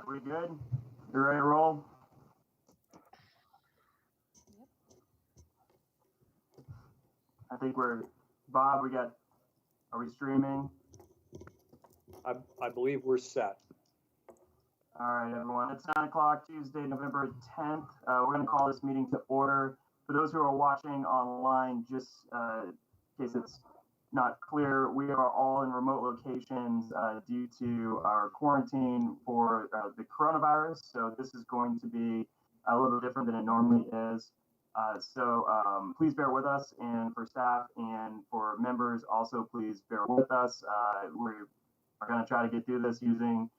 we good? You ready to roll? Yep. I think Bob, are we streaming? I believe we're set. All right, everyone. It's 9 o'clock, Tuesday, November 10th. We're going to call this meeting to order. For those who are watching online, just in case it's not clear, we are all in remote locations due to our quarantine for the coronavirus. So this is going to be a little different than it normally is. So please bear with us, and for staff and for members, also please bear with us. We are going to try to get through this using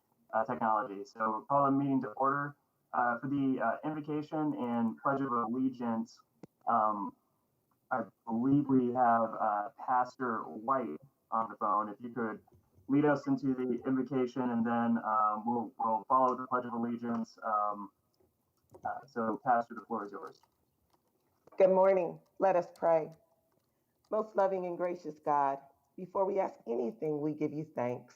technology. So we'll call the meeting to order. For the invocation and pledge of allegiance, I believe we have Pastor White on the phone. If you could lead us into the invocation, and then we'll follow the pledge of allegiance. So Pastor, the floor is yours. Good morning. Let us pray. Most loving and gracious God, before we ask anything, we give you thanks.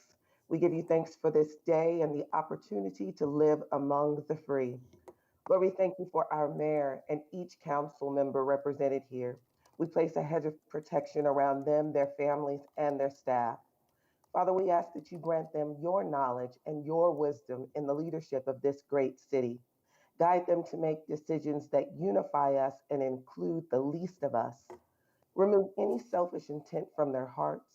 We give you thanks for this day and the opportunity to live among the free. Lord, we thank you for our mayor and each council member represented here. We place a hedge of protection around them, their families, and their staff. Father, we ask that you grant them your knowledge and your wisdom in the leadership of this great city. Guide them to make decisions that unify us and include the least of us. Remove any selfish intent from their hearts,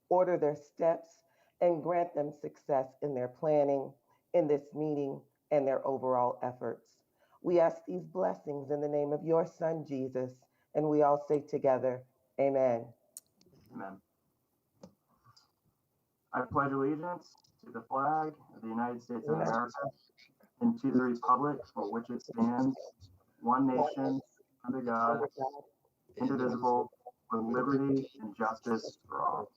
order their steps, and grant them success in their planning, in this meeting, and their overall efforts. We ask these blessings in the name of your Son, Jesus, and we all say together, amen. Amen. I pledge allegiance to the flag of the United States of America and to the republic for which it stands, one nation, under God, indivisible, with liberty and justice for all.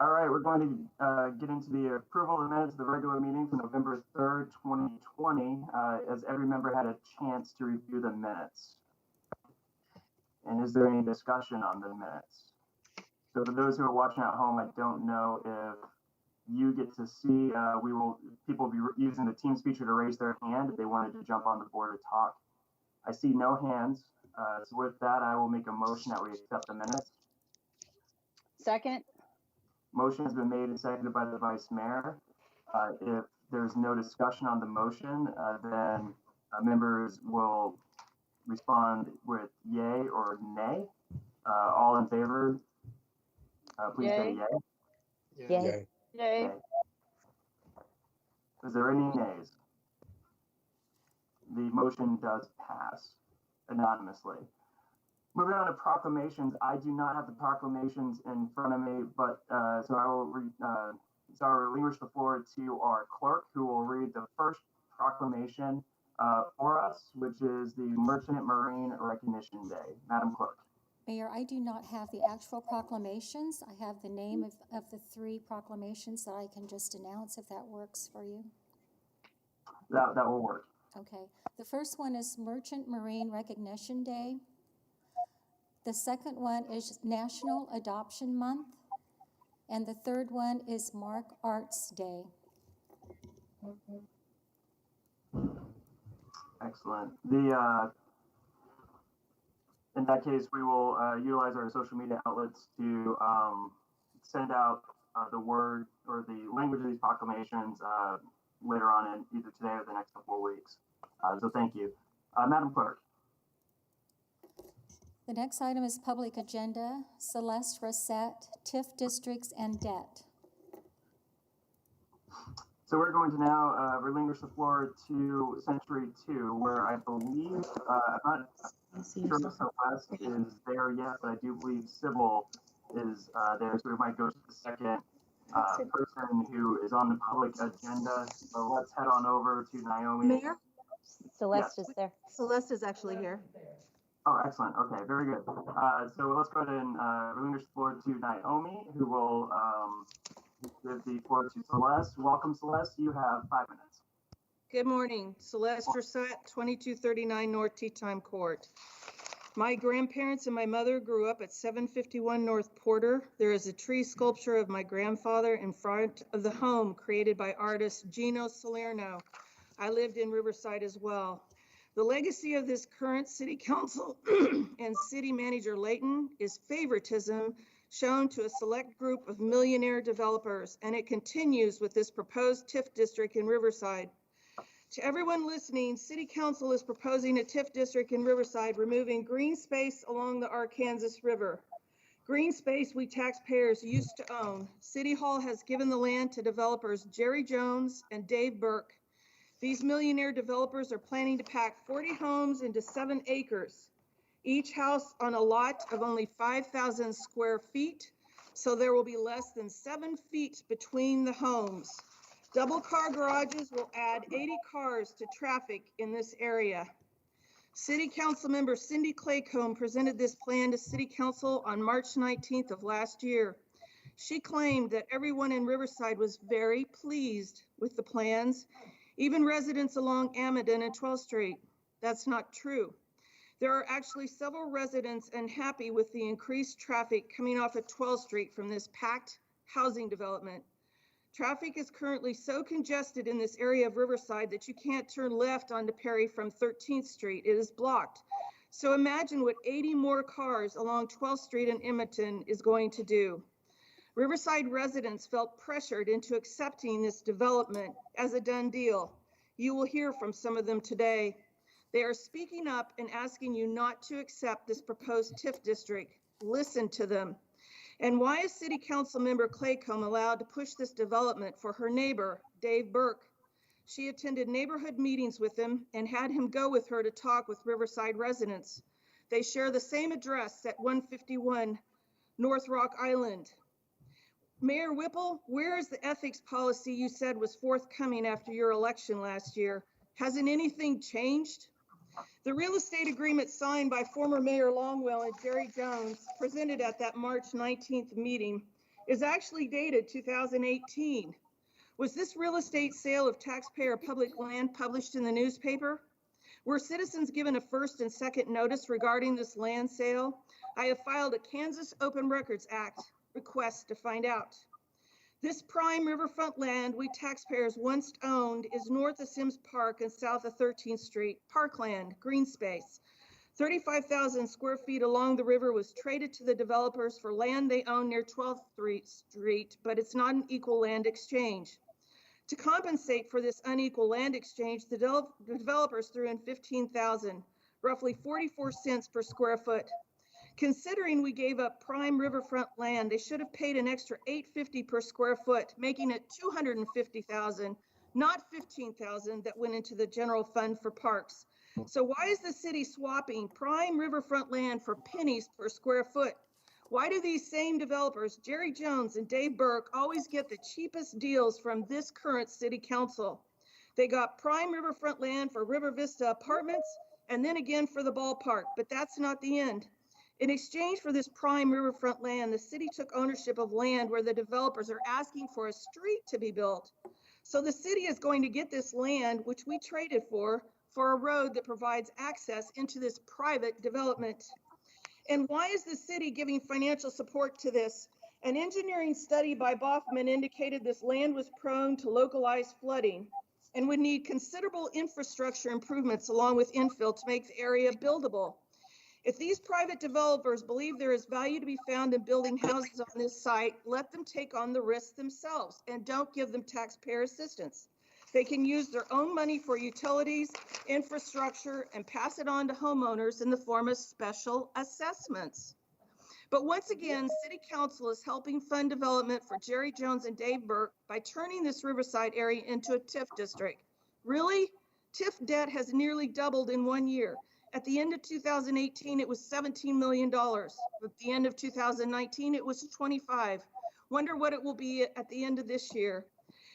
All right, we're going to get into the approval of the minutes of the regular meeting for November 3rd, 2020, as every member had a chance to review the minutes. And is there any discussion on the minutes? So for those who are watching at home, I don't know if you get to see, people will be using the Teams feature to raise their hand if they wanted to jump on the board to talk. I see no hands. So with that, I will make a motion that we accept the minutes. Second. Motion has been made and seconded by the Vice Mayor. If there's no discussion on the motion, then members will respond with yay or nay. All in favor, please say yay. Yay. Yay. Yay. Is there any nays? The motion does pass anonymously. Moving on to proclamations, I do not have the proclamations in front of me, but so I will relinquish the floor to our clerk, who will read the first proclamation for us, which is the Merchant Marine Recognition Day. Madam Clerk. Mayor, I do not have the actual proclamations. I have the name of the three proclamations that I can just announce, if that works for you. That will work. Okay. The first one is Merchant Marine Recognition Day. The second one is National Adoption Month. And the third one is Mark Arts Day. Excellent. In that case, we will utilize our social media outlets to send out the word or the language of these proclamations later on in either today or the next couple of weeks. So thank you. Madam Clerk. The next item is public agenda, Celeste Rosette, TIF districts and debt. So we're going to now relinquish the floor to Century 2, where I believe, I'm not sure if Celeste is there yet, but I do believe Sybil is there. So we might go to the second person who is on the public agenda. So let's head on over to Naomi. Mayor? Celeste Yes. is there. Celeste is actually here. Oh, excellent. Okay, very good. So let's go ahead and relinquish the floor to Naomi, who will give the floor to Celeste. Welcome, Celeste. You have 5 minutes. Good morning. Celeste Rosette, 2239 North Tea Time Court. My grandparents and my mother grew up at 751 North Porter. There is a tree sculpture of my grandfather in front of the home created by artist Gino Salerno. I lived in Riverside as well. The legacy of this current city council and city manager Layton is favoritism shown to a select group of millionaire developers, and it continues with this proposed TIF district in Riverside. To everyone listening, City Council is proposing a TIF district in Riverside, removing green space along the Arkansas River. Green space we taxpayers used to own. City Hall has given the land to developers Jerry Jones and Dave Burke. These millionaire developers are planning to pack 40 homes into 7 acres, each house on a lot of only 5,000 square feet, so there will be less than 7 feet between the homes. Double car garages will add 80 cars to traffic in this area. City Council member Cindy Claycomb presented this plan to City Council on March 19th of last year. She claimed that everyone in Riverside was very pleased with the plans, even residents along Amending and 12th Street. That's not true. There are actually several residents unhappy with the increased traffic coming off of 12th Street from this packed housing development. Traffic is currently so congested in this area of Riverside that you can't turn left onto Perry from 13th Street. It is blocked. So imagine what 80 more cars along 12th Street in Edmonton is going to do. Riverside residents felt pressured into accepting this development as a done deal. You will hear from some of them today. They are speaking up and asking you not to accept this proposed TIF district. Listen to them. And why is City Council member Claycomb allowed to push this development for her neighbor, Dave Burke? She attended neighborhood meetings with him and had him go with her to talk with Riverside residents. They share the same address at 151 North Rock Island. Mayor Whipple, where is the ethics policy you said was forthcoming after your election last year? Hasn't anything changed? The real estate agreement signed by former Mayor Longwell and Jerry Jones, presented at that March 19th meeting, is actually dated 2018. Was this real estate sale of taxpayer public land published in the newspaper? Were citizens given a first and second notice regarding this land sale? I have filed a Kansas Open Records Act request to find out. This prime riverfront land we taxpayers once owned is north of Sims Park and south of 13th Street, parkland, green space. 35,000 square feet along the river was traded to the developers for land they own near 12th Street, but it's not an equal land exchange. To compensate for this unequal land exchange, the developers threw in $15,000, roughly 44 cents per square foot. Considering we gave up prime riverfront land, they should have paid an extra $850 per square foot, making it $250,000, not $15,000 that went into the general fund for parks. So why is the city swapping prime riverfront land for pennies per square foot? Why do these same developers, Jerry Jones and Dave Burke, always get the cheapest deals from this current city council? They got prime riverfront land for River Vista Apartments and then again for the ballpark, but that's not the end. In exchange for this prime riverfront land, the city took ownership of land where the developers are asking for a street to be built. So the city is going to get this land, which we traded for a road that provides access into this private development. And why is the city giving financial support to this? An engineering study by Baughman indicated this land was prone to localized flooding and would need considerable infrastructure improvements along with infill to make the area buildable. If these private developers believe there is value to be found in building houses on this site, let them take on the risk themselves and don't give them taxpayer assistance. They can use their own money for utilities, infrastructure, and pass it on to homeowners in the form of special assessments. But once again, City Council is helping fund development for Jerry Jones and Dave Burke by turning this Riverside area into a TIF district. Really? TIF debt has nearly doubled in 1 year. At the end of 2018, it was $17 million. At the end of 2019, it was 25. Wonder what it will be at the end of this year.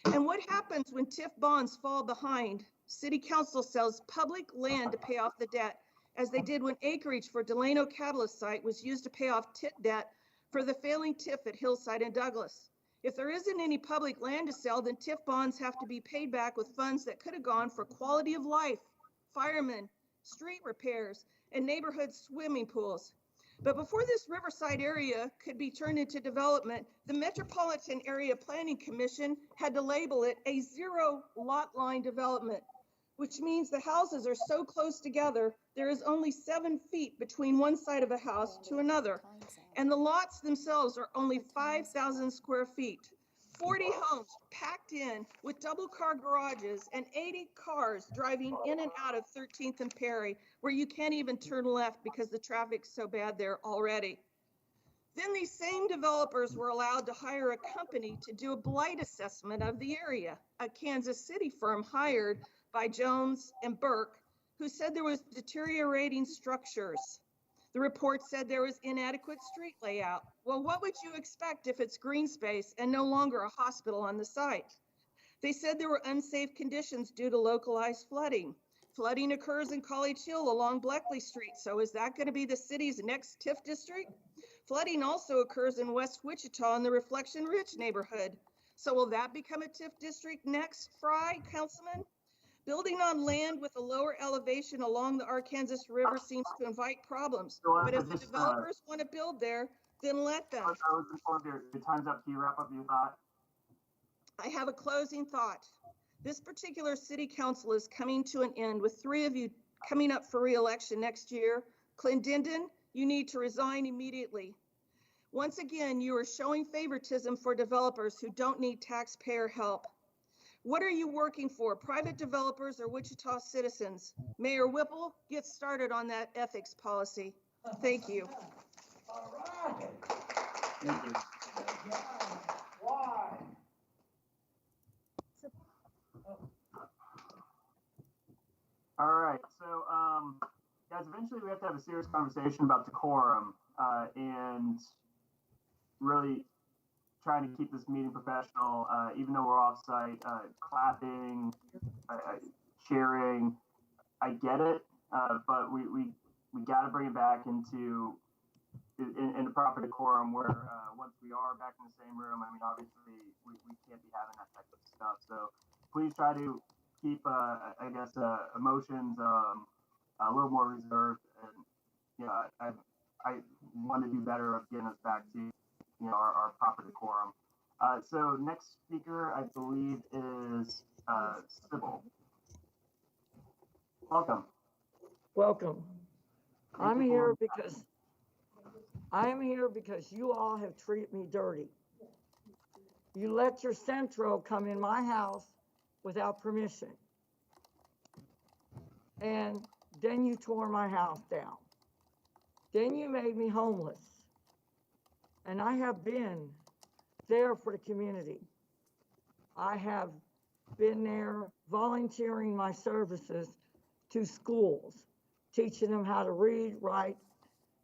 And what happens when TIF bonds fall behind? City Council sells public land to pay off the debt, as they did when acreage for Delano Catalyst site was used to pay off TIF debt for the failing TIF at Hillside and Douglas. If there isn't any public land to sell, then TIF bonds have to be paid back with funds that could have gone for quality of life, firemen, street repairs, and neighborhood swimming pools. But before this riverside area could be turned into development, the Metropolitan Area Planning Commission had to label it a zero lot line development, which means the houses are so close together, there is only 7 feet between one side of a house to another. And the lots themselves are only 5,000 square feet. 40 homes packed in with double car garages and 80 cars driving in and out of 13th and Perry, where you can't even turn left because the traffic's so bad there already. Then these same developers were allowed to hire a company to do a blight assessment of the area, a Kansas City firm hired by Jones and Burke, who said there was deteriorating structures. The report said there was inadequate street layout. Well, what would you expect if it's green space and no longer a hospital on the site? They said there were unsafe conditions due to localized flooding. Flooding occurs in College Hill along Bleckley Street, so is that going to be the city's next TIF district? Flooding also occurs in West Wichita in the Reflection Ridge neighborhood. So will that become a TIF district next, Fry, Councilman? Building on land with a lower elevation along the Arkansas River seems to invite problems. But if the developers want to build there, then let them. I was informed your time's up. Can you wrap up your thought? I have a closing thought. This particular city council is coming to an end with 3 of you coming up for re-election next year. Clendenden, you need to resign immediately. Once again, you are showing favoritism for developers who don't need taxpayer help. What are you working for, private developers or Wichita citizens? Mayor Whipple, get started on that ethics policy. Thank you. All right. Thank you. Why? All right, so guys, eventually we have to have a serious conversation about decorum and really trying to keep this meeting professional, even though we're off-site, clapping, cheering. I get it, but we got to bring it back into in the proper decorum where once we are back in the same room, I mean, obviously we can't be having that type of stuff. So please try to keep, I guess, emotions a little more reserved. And I want to do better of getting us back to our proper decorum. So next speaker, I believe, is Sybil. Welcome. Welcome. I'm here because you all have treated me dirty. You let your Centro come in my house without permission. And then you tore my house down. Then you made me homeless. And I have been there for the community. I have been there volunteering my services to schools, teaching them how to read, write,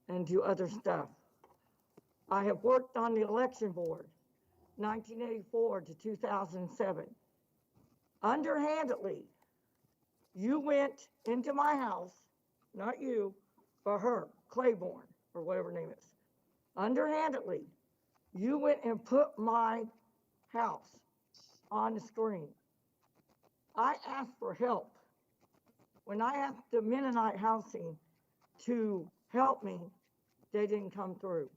and do other stuff. I have worked on the election board, 1984 to 2007. Underhandedly, you went into my house, not you, but her, Claiborne, or whatever her name is. Underhandedly, you went and put my house on the screen. I asked for help. When I asked the Mennonite Housing to help me, they didn't come through.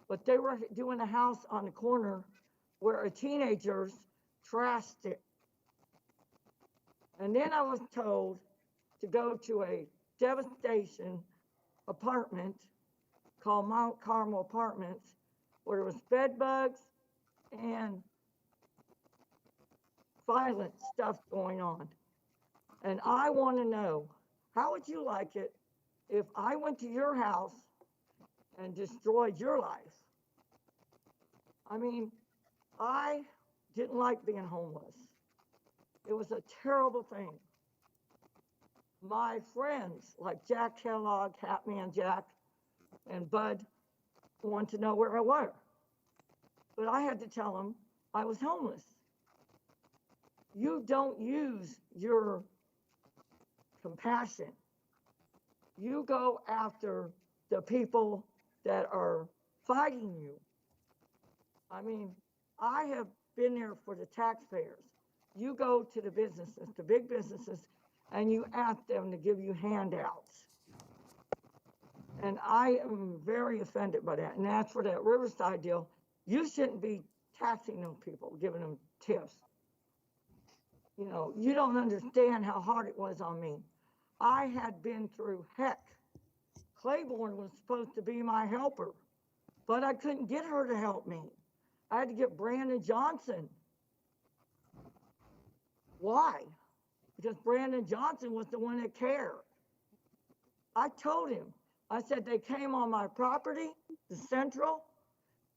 But they were doing a house on the corner where a teenagers trashed it. And then I was told to go to a devastation apartment called Mount Carmel Apartments, where there was bed bugs and violent stuff going on. And I want to know, how would you like it if I went to your house and destroyed your life? I mean, I didn't like being homeless. It was a terrible thing. My friends like Jack Kellogg, Hatman Jack, and Bud wanted to know where I was. But I had to tell them I was homeless. You don't use your compassion. You go after the people that are fighting you. I mean, I have been there for the taxpayers. You go to the businesses, the big businesses, and you ask them to give you handouts. And I am very offended by that. And that's for that Riverside deal. You shouldn't be taxing those people, giving them tips. You know, you don't understand how hard it was on me. I had been through heck. Claiborne was supposed to be my helper, but I couldn't get her to help me. I had to get Brandon Johnson. Why? Because Brandon Johnson was the one that cared. I told him, I said, they came on my property, the Central,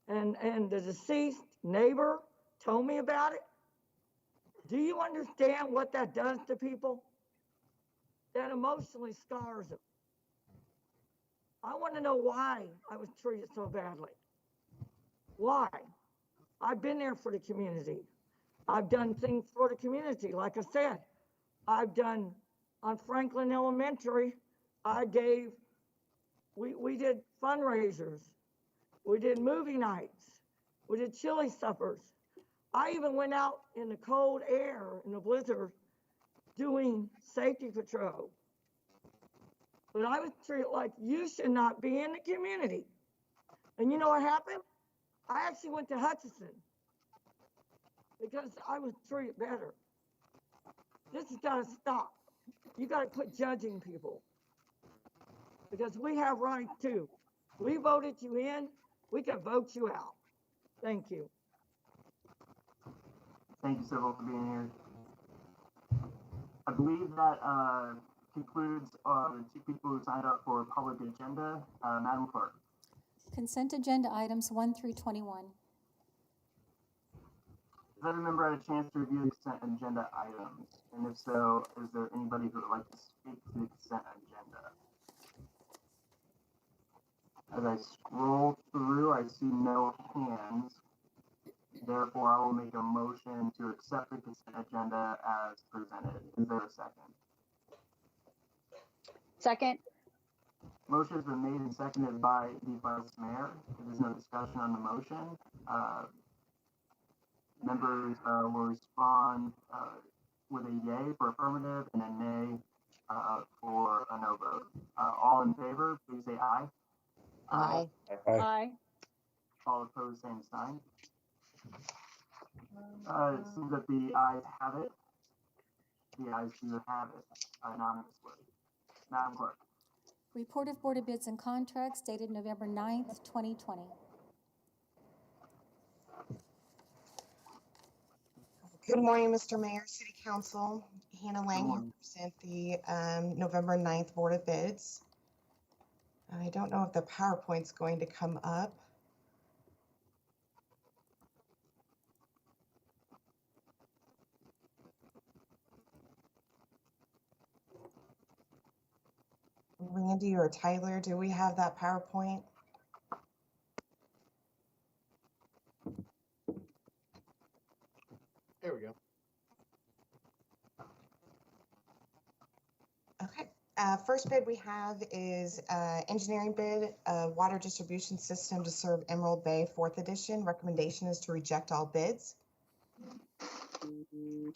and the deceased neighbor told me about it. Do you understand what that does to people? That emotionally scars them. I want to know why I was treated so badly. Why? I've been there for the community. I've done things for the community. Like I said, I've done on Franklin Elementary, we did fundraisers. We did movie nights. We did chili suppers. I even went out in the cold air, in the blizzard, doing safety patrol. But I was treated like you should not be in the community. And you know what happened? I actually went to Hutchinson because I was treated better. This has got to stop. You got to quit judging people because we have rights too. We voted you in, we can vote you out. Thank you. Thank you, Sybil, for being here. I believe that concludes the two people who signed up for public agenda. Madam Clerk. Consent agenda items 1 through 21. Has every member had a chance to review the consent agenda items? And if so, is there anybody who would like to speak to the consent agenda? As I scroll through, I see no hands. Therefore, I will make a motion to accept the consent agenda as presented. Is there a second? Second. Motion has been made and seconded by the Vice Mayor. If there's no discussion on the motion, members will respond with a yay for affirmative and a nay for a no vote. All in favor, please say aye. Aye. Aye. All opposed, same sign. It seems that the ayes have it. The ayes do have it anonymously. Madam Clerk. Report of Board of Bids and Contracts dated November 9th, 2020. Good morning, Mr. Mayor, City Council. Hannah Lang, who represent the November 9th Board of Bids. I don't know if the PowerPoint's going to come up. Randy or Tyler, do we have that PowerPoint? There we go. Okay. First bid we have is engineering bid, water distribution system to serve Emerald Bay 4th edition. Recommendation is to reject all bids.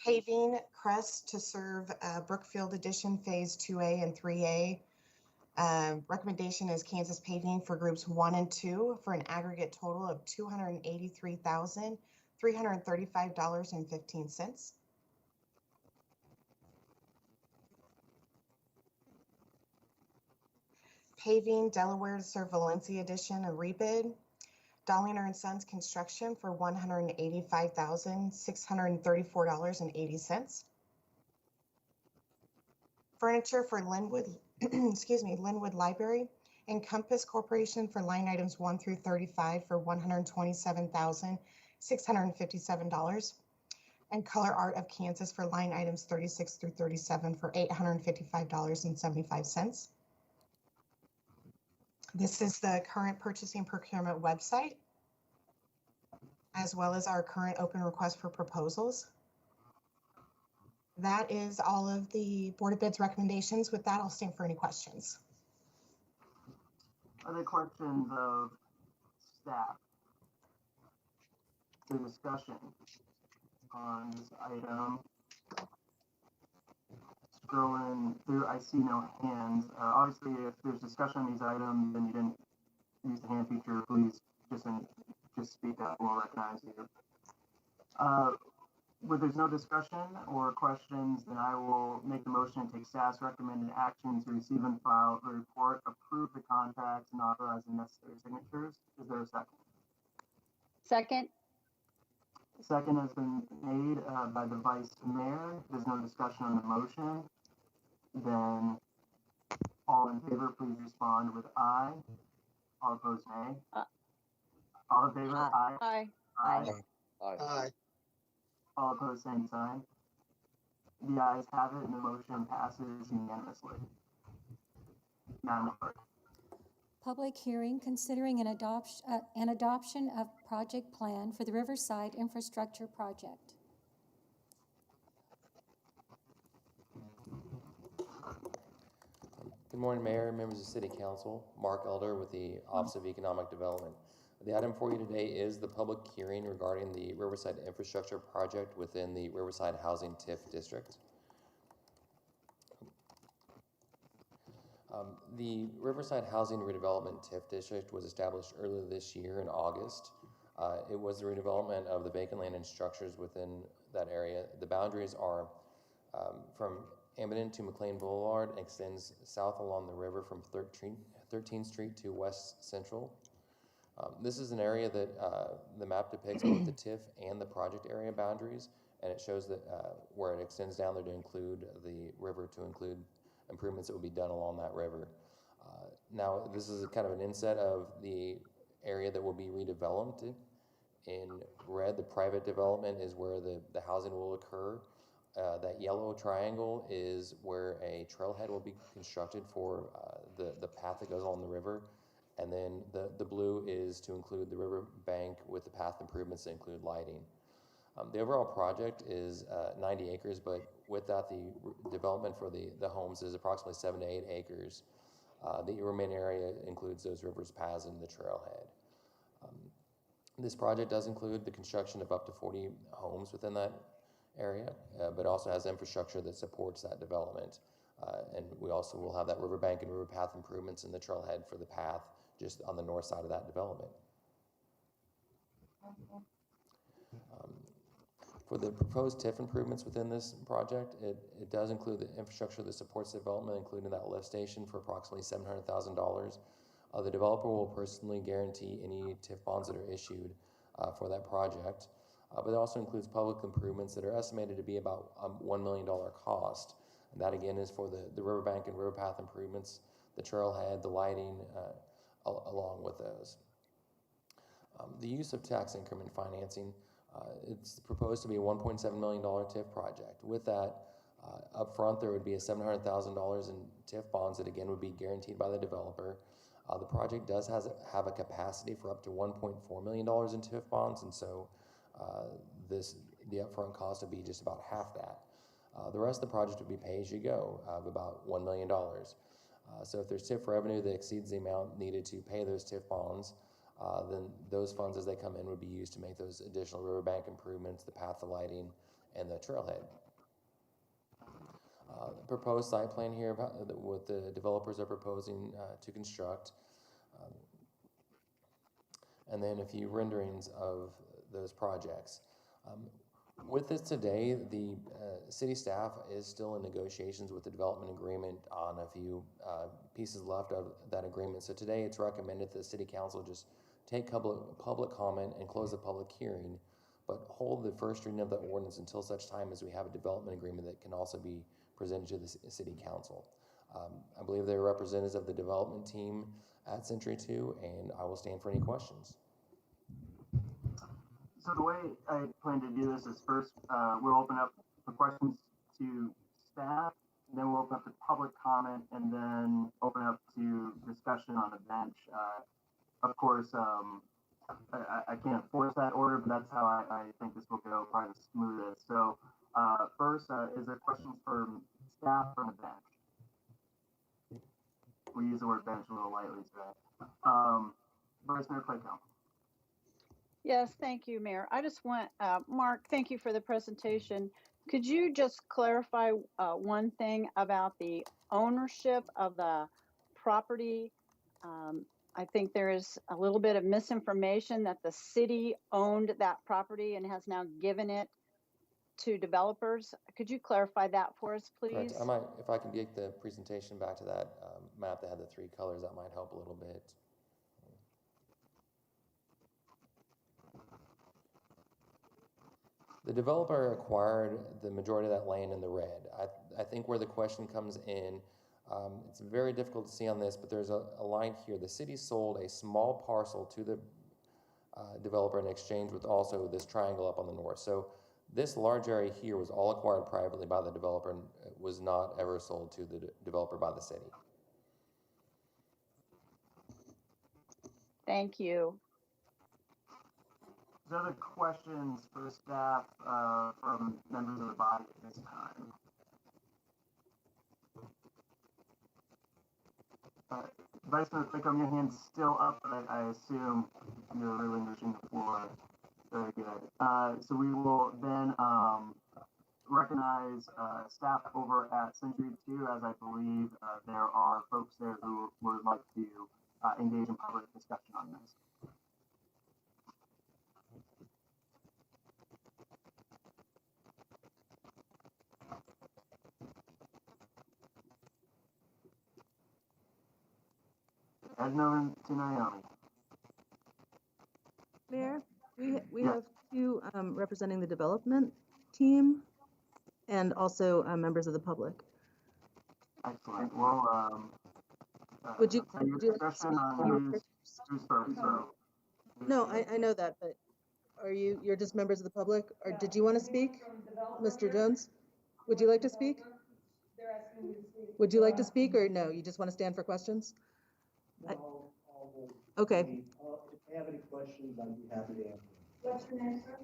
Paving Crest to serve Brookfield edition phase 2A and 3A. Recommendation is Kansas Paving for groups 1 and 2 for an aggregate total of $283,335.15. Paving Delaware to serve Valencia edition, a rebid. Dollinger & Sons Construction for $185,634.80. Furniture for Linwood, Linwood Library. Encompass Corporation for line items 1 through 35 for $127,657. And Color Art of Kansas for line items 36 through 37 for $855.75. This is the current purchasing procurement website, as well as our current open request for proposals. That is all of the Board of Bids recommendations. With that, I'll stand for any questions. Are there questions of staff? The discussion on this item. scrolling through, I see no hands. Obviously, if there's discussion on these items and you didn't use the hand feature, please just speak up. We'll recognize you. Where there's no discussion or questions, then I will make the motion and take staff's recommended action to receive and file the report, approve the contracts, and authorize the necessary signatures. Is there a second? Second. Second has been made by the vice mayor. If there's no discussion on the motion, then all in favor, please respond with aye. All opposed, nay. All in favor, aye. Aye. Aye. Aye. All opposed, same sign. The ayes have it, and the motion passes unanimously. Madam Clerk. Public hearing considering an adoption of project plan for the Riverside Infrastructure Project. Good morning, Mayor, members of City Council. Mark Elder with the Office of Economic Development. The item for you today is the public hearing regarding the Riverside Infrastructure Project within the Riverside Housing TIF District. The Riverside Housing Redevelopment TIF District was established earlier this year in August. It was the redevelopment of the vacant land and structures within that area. The boundaries are from Amending to McLean Boulevard and extends south along the river from 13th Street to West Central. This is an area that the map depicts both the TIF and the project area boundaries, and it shows that where it extends down there to include the river, to include improvements that will be done along that river. Now, this is a kind of an inset of the area that will be redeveloped. In red, the private development is where the housing will occur. That yellow triangle is where a trailhead will be constructed for the path that goes along the river. And then the blue is to include the river bank with the path improvements that include lighting. The overall project is 90 acres, but with that, the development for the homes is approximately 7 to 8 acres. The remaining area includes those rivers paths and the trailhead. This project does include the construction of up to 40 homes within that area, but also has infrastructure that supports that development. And we also will have that riverbank and river path improvements in the trailhead for the path just on the north side of that development. For the proposed TIF improvements within this project, it does include the infrastructure that supports the development, including that lift station for approximately $700,000. The developer will personally guarantee any TIF bonds that are issued for that project. But it also includes public improvements that are estimated to be about $1 million cost. And that again is for the riverbank and river path improvements, the trailhead, the lighting, along with those. The use of tax increment financing, it's proposed to be a $1.7 million TIF project. With that, up front there would be a $700,000 in TIF bonds that again would be guaranteed by the developer. The project does have a capacity for up to $1.4 million in TIF bonds, and so the upfront cost would be just about half that. The rest of the project would be pay-as-you-go of about $1 million. So if there's TIF revenue that exceeds the amount needed to pay those TIF bonds, then those funds as they come in would be used to make those additional riverbank improvements, the path, the lighting, and the trailhead. The proposed site plan here about what the developers are proposing to construct, and then a few renderings of those projects. With this today, the city staff is still in negotiations with the development agreement on a few pieces left of that agreement. So today it's recommended that the city council just take public comment and close the public hearing, but hold the first reading of the ordinance until such time as we have a development agreement that can also be presented to the city council. I believe there are representatives of the development team at Century 2, and I will stand for any questions. So the way I plan to do this is first, we'll open up the questions to staff, and then we'll open up to public comment, and then open up to discussion on the bench. Of course, I can't force that order, but that's how I think this will go probably the smoothest. So first, is there questions for staff from the bench? We use the word bench a little lightly today. Vice Mayor Clayco. Yes, thank you, Mayor. I just want, Mark, thank you for the presentation. Could you just clarify one thing about the ownership of the property? I think there is a little bit of misinformation that the city owned that property and has now given it to developers. Could you clarify that for us, please? Correct. I might, if I can get the presentation back to that map that had the 3 colors, that might help a little bit. The developer acquired the majority of that land in the red. I think where the question comes in, it's very difficult to see on this, but there's a line here. The city sold a small parcel to the developer in exchange with also this triangle up on the north. So this large area here was all acquired privately by the developer and was not ever sold to the developer by the city. Thank you. Is there other questions for staff from members of the body at this time? Vice Mayor Thickham, your hand's still up, but I assume you're relinquishing the floor. Very good. So we will then recognize staff over at Century 2, as I believe there are folks there who would like to engage in public discussion on this. Edna to Naomi. Mayor, we Yes. have 2 representing the development team and also members of the public. Excellent. Well, Would you take like to discussion speak? on who's first. So. No, I know that, but you're just members of the public, or did you want to speak? Mr. Jones, would you like to speak? Would you like to speak, or no, you just want to stand for questions? Okay. If you have any questions, I'd be happy to answer. What's your name, sir?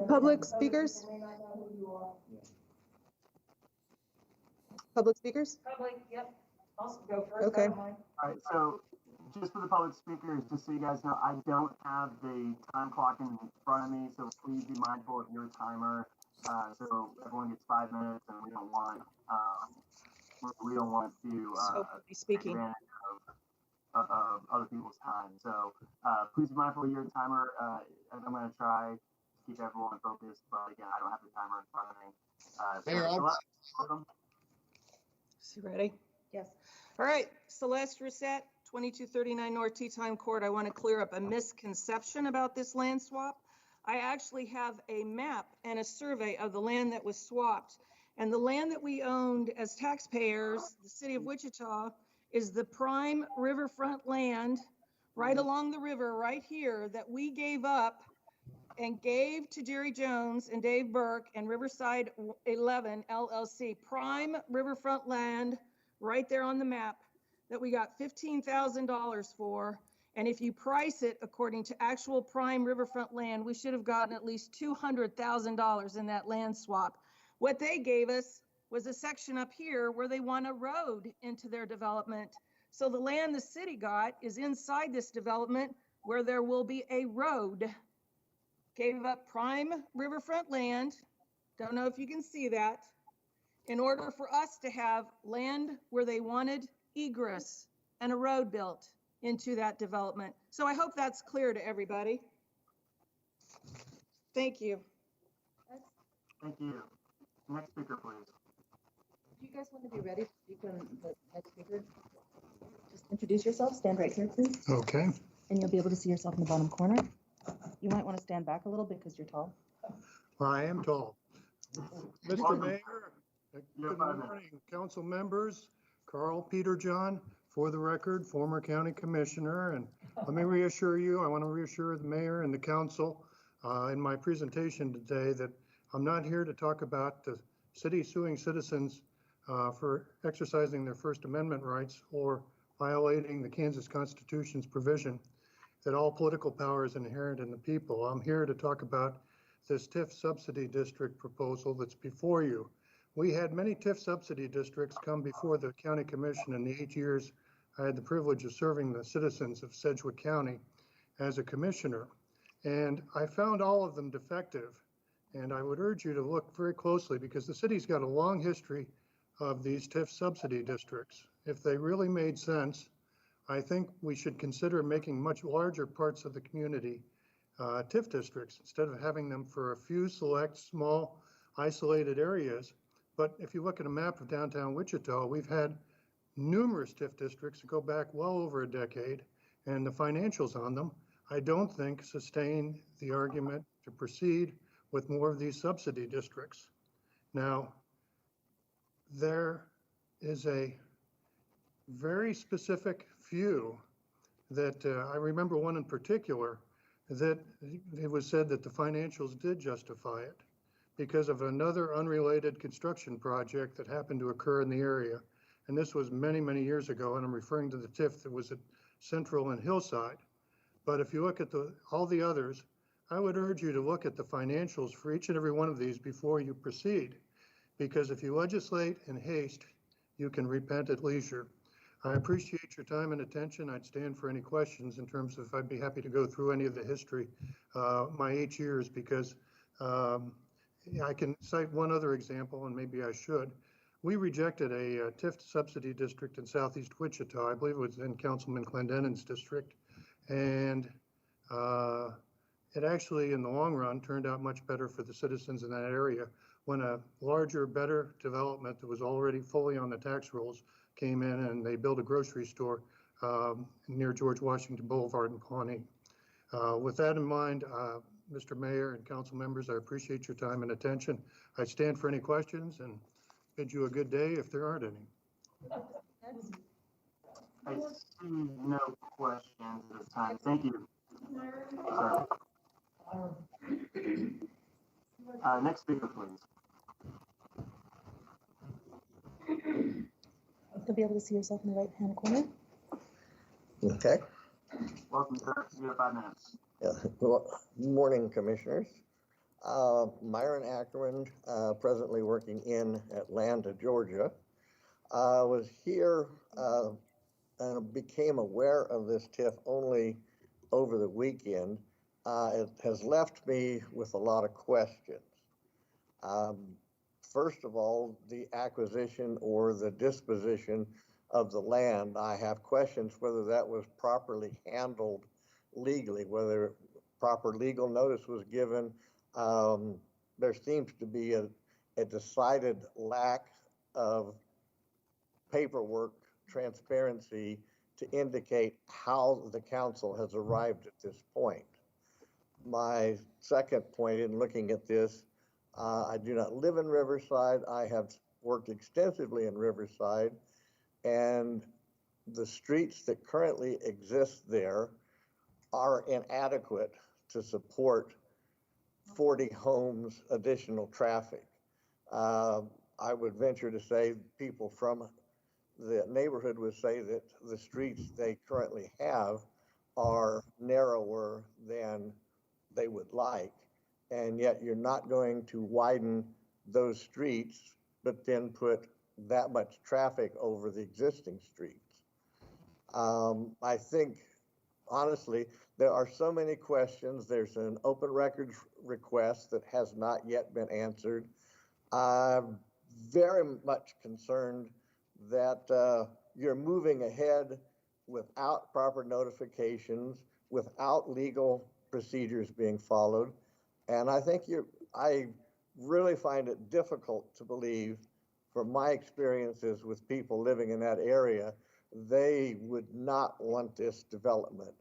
Public speakers? Public speakers? Public, yep. I'll go first. Okay. All right, so just for the public speakers, just so you guys know, I don't have the time clock in front of me, so please be mindful of your timer. So everyone gets 5 minutes, and we don't want to be speaking take advantage of other people's time. So please be mindful of your timer. I'm going to try to keep everyone focused, but again, I don't have the timer in front of me. Is he ready? Yes. All right, Celeste Reset, 2239 North Teton Court. I want to clear up a misconception about this land swap. I actually have a map and a survey of the land that was swapped. And the land that we owned as taxpayers, the city of Wichita, is the prime riverfront land right along the river right here that we gave up and gave to Jerry Jones and Dave Burke and Riverside 11 LLC. Prime riverfront land right there on the map that we got $15,000 for. And if you price it according to actual prime riverfront land, we should have gotten at least $200,000 in that land swap. What they gave us was a section up here where they want a road into their development. So the land the city got is inside this development where there will be a road. Gave up prime riverfront land. Don't know if you can see that. In order for us to have land where they wanted egress and a road built into that development. So I hope that's clear to everybody. Thank you. Thank you. Next speaker, please. Do you guys want to be ready to speak when the next speaker? Just introduce yourself, stand right here, please. Okay. And you'll be able to see yourself in the bottom corner. You might want to stand back a little bit because you're tall. Well, I am tall. Mr. Mayor, good morning, council members. Carl Peter John, for the record, former county commissioner. And let me reassure you, I want to reassure the mayor and the council in my presentation today that I'm not here to talk about the city suing citizens for exercising their First Amendment rights or violating the Kansas Constitution's provision that all political power is inherent in the people. I'm here to talk about this TIF subsidy district proposal that's before you. We had many TIF subsidy districts come before the county commission in the 8 years I had the privilege of serving the citizens of Sedgwick County as a commissioner. And I found all of them defective. And I would urge you to look very closely because the city's got a long history of these TIF subsidy districts. If they really made sense, I think we should consider making much larger parts of the community TIF districts instead of having them for a few select, small, isolated areas. But if you look at a map of downtown Wichita, we've had numerous TIF districts that go back well over a decade, and the financials on them, I don't think sustain the argument to proceed with more of these subsidy districts. Now, there is a very specific few that I remember one in particular that it was said that the financials did justify it because of another unrelated construction project that happened to occur in the area. And this was many, many years ago, and I'm referring to the TIF that was at Central and Hillside. But if you look at all the others, I would urge you to look at the financials for each and every one of these before you proceed. Because if you legislate in haste, you can repent at leisure. I appreciate your time and attention. I'd stand for any questions in terms of, I'd be happy to go through any of the history, my 8 years, because I can cite one other example, and maybe I should. We rejected a TIF subsidy district in southeast Wichita. I believe it was in Councilman Clendenin's district. And it actually, in the long run, turned out much better for the citizens in that area when a larger, better development that was already fully on the tax rolls came in and they built a grocery store near George Washington Boulevard in Pawnee. With that in mind, Mr. Mayor and council members, I appreciate your time and attention. I stand for any questions and bid you a good day if there aren't any. I see no questions at this time. Thank you. Sorry. Next speaker, please. You'll be able to see yourself in the right-hand corner. Okay. Welcome, sir. You have 5 minutes. Yeah. Well, good morning, commissioners. Myron Ackerman, presently working in Atlanta, Georgia. Was here and became aware of this TIF only over the weekend. It has left me with a lot of questions. First of all, the acquisition or the disposition of the land. I have questions whether that was properly handled legally, whether proper legal notice was given. There seems to be a decided lack of paperwork transparency to indicate how the council has arrived at this point. My second point in looking at this, I do not live in Riverside. I have worked extensively in Riverside, and the streets that currently exist there are inadequate to support 40 homes additional traffic. I would venture to say people from the neighborhood would say that the streets they currently have are narrower than they would like. And yet you're not going to widen those streets, but then put that much traffic over the existing streets. I think, honestly, there are so many questions. There's an open records request that has not yet been answered. I'm very much concerned that you're moving ahead without proper notifications, without legal procedures being followed. And I think I really find it difficult to believe, from my experiences with people living in that area, they would not want this development.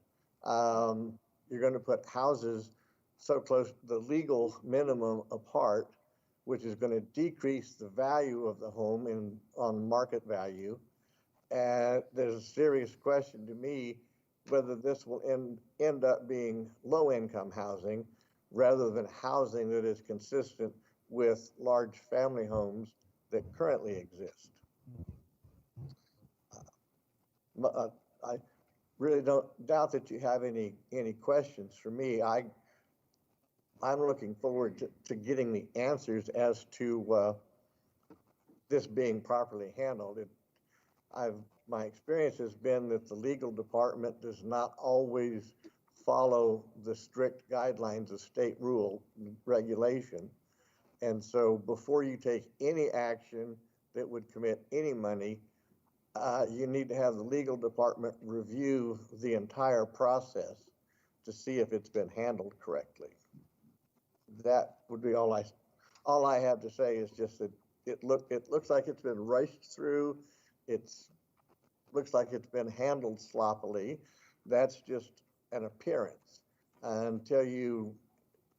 You're going to put houses so close to the legal minimum apart, which is going to decrease the value of the home on market value. And there's a serious question to me whether this will end up being low-income housing rather than housing that is consistent with large family homes that currently exist. I really don't doubt that you have any questions for me. I'm looking forward to getting the answers as to this being properly handled. My experience has been that the legal department does not always follow the strict guidelines of state rule regulation. And so before you take any action that would commit any money, you need to have the legal department review the entire process to see if it's been handled correctly. That would be all I have to say is just that it looks like it's been rushed through. Looks like it's been handled sloppily. That's just an appearance. Until you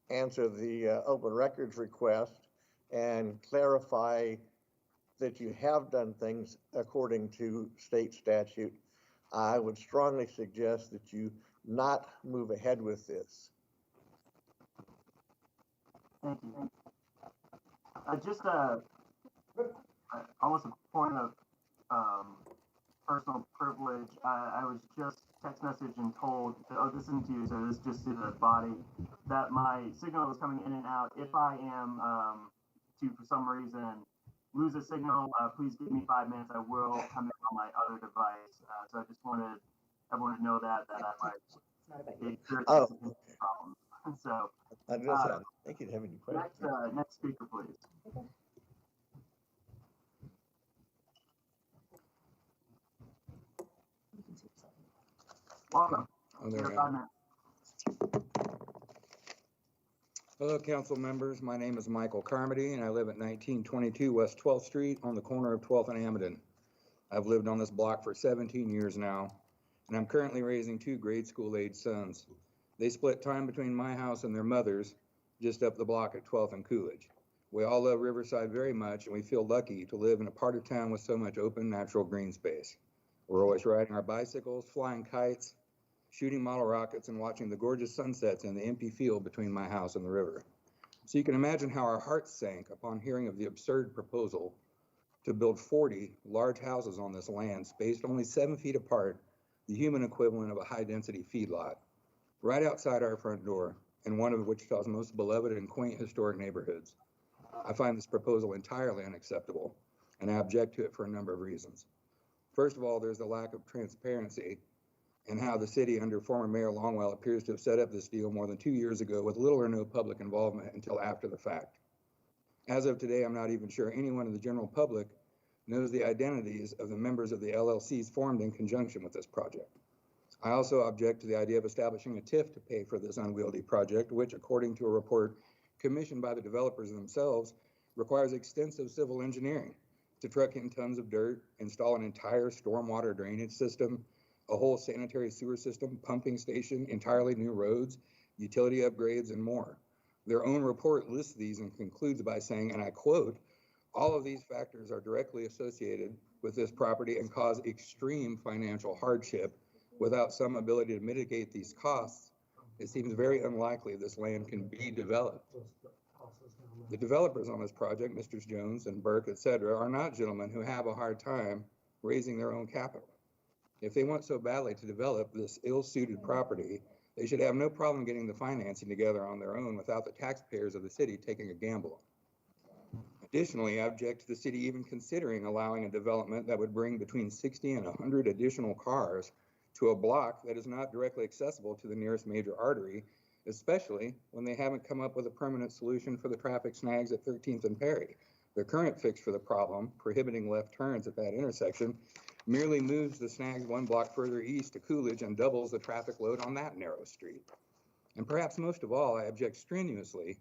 answer the open records request and clarify that you have done things according to state statute, I would strongly suggest that you not move ahead with this. Thank you. Just almost a point of personal privilege. I was just text messaged and told, oh, this isn't to you, so this is just to the body, that my signal is coming in and out. If I am to, for some reason, lose a signal, please give me 5 minutes. I will come in on my other device. So I just wanted everyone to know that I might Oh, problem. So I don't think you'd have any questions. Next speaker, please. Okay. Welcome. Hello, council members. My name is Michael Carmody, and I live at 1922 West 12th Street on the corner of 12th and Amending. I've lived on this block for 17 years now, and I'm currently raising 2 grade school-age sons. They split time between my house and their mother's just up the block at 12th and Coolidge. We all love Riverside very much, and we feel lucky to live in a part of town with so much open, natural green space. We're always riding our bicycles, flying kites, shooting model rockets, and watching the gorgeous sunsets in the empty field between my house and the river. So you can imagine how our hearts sank upon hearing of the absurd proposal to build 40 large houses on this land, spaced only 7 feet apart, the human equivalent of a high-density feedlot, right outside our front door, in one of Wichita's most beloved and quaint historic neighborhoods. I find this proposal entirely unacceptable, and I object to it for a number of reasons. First of all, there's the lack of transparency in how the city under former Mayor Longwell appears to have set up this deal more than 2 years ago with little or no public involvement until after the fact. As of today, I'm not even sure anyone in the general public knows the identities of the members of the LLCs formed in conjunction with this project. I also object to the idea of establishing a TIF to pay for this unwieldy project, which, according to a report commissioned by the developers themselves, requires extensive civil engineering to truck in tons of dirt, install an entire stormwater drainage system, a whole sanitary sewer system, pumping station, entirely new roads, utility upgrades, and more. Their own report lists these and concludes by saying, and I quote, "All of these factors are directly associated with this property and cause extreme financial hardship. Without some ability to mitigate these costs, it seems very unlikely this land can be developed." The developers on this project, Mr. Jones and Burke, etc., are not gentlemen who have a hard time raising their own capital. If they want so badly to develop this ill-suited property, they should have no problem getting the financing together on their own without the taxpayers of the city taking a gamble. Additionally, I object to the city even considering allowing a development that would bring between 60 and 100 additional cars to a block that is not directly accessible to the nearest major artery, especially when they haven't come up with a permanent solution for the traffic snags at 13th and Perry. The current fix for the problem, prohibiting left turns at that intersection, merely moves the snags 1 block further east to Coolidge and doubles the traffic load on that narrow street. And perhaps most of all, I object strenuously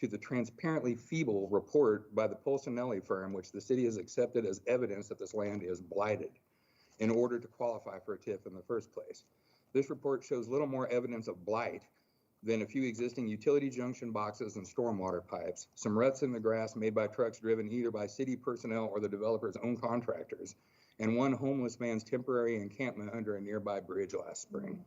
to the transparently feeble report by the Polsinelli firm, which the city has accepted as evidence that this land is blighted in order to qualify for a TIF in the first place. This report shows little more evidence of blight than a few existing utility junction boxes and stormwater pipes, some ruts in the grass made by trucks driven either by city personnel or the developer's own contractors, and 1 homeless man's temporary encampment under a nearby bridge last spring.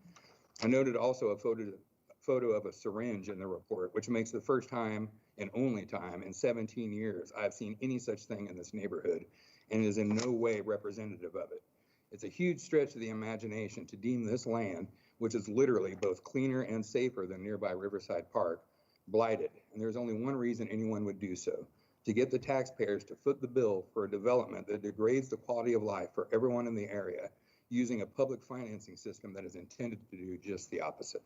I noted also a photo of a syringe in the report, which makes the first time and only time in 17 years I've seen any such thing in this neighborhood, and is in no way representative of it. It's a huge stretch of the imagination to deem this land, which is literally both cleaner and safer than nearby Riverside Park, blighted. And there's only one reason anyone would do so: to get the taxpayers to foot the bill for a development that degrades the quality of life for everyone in the area, using a public financing system that is intended to do just the opposite.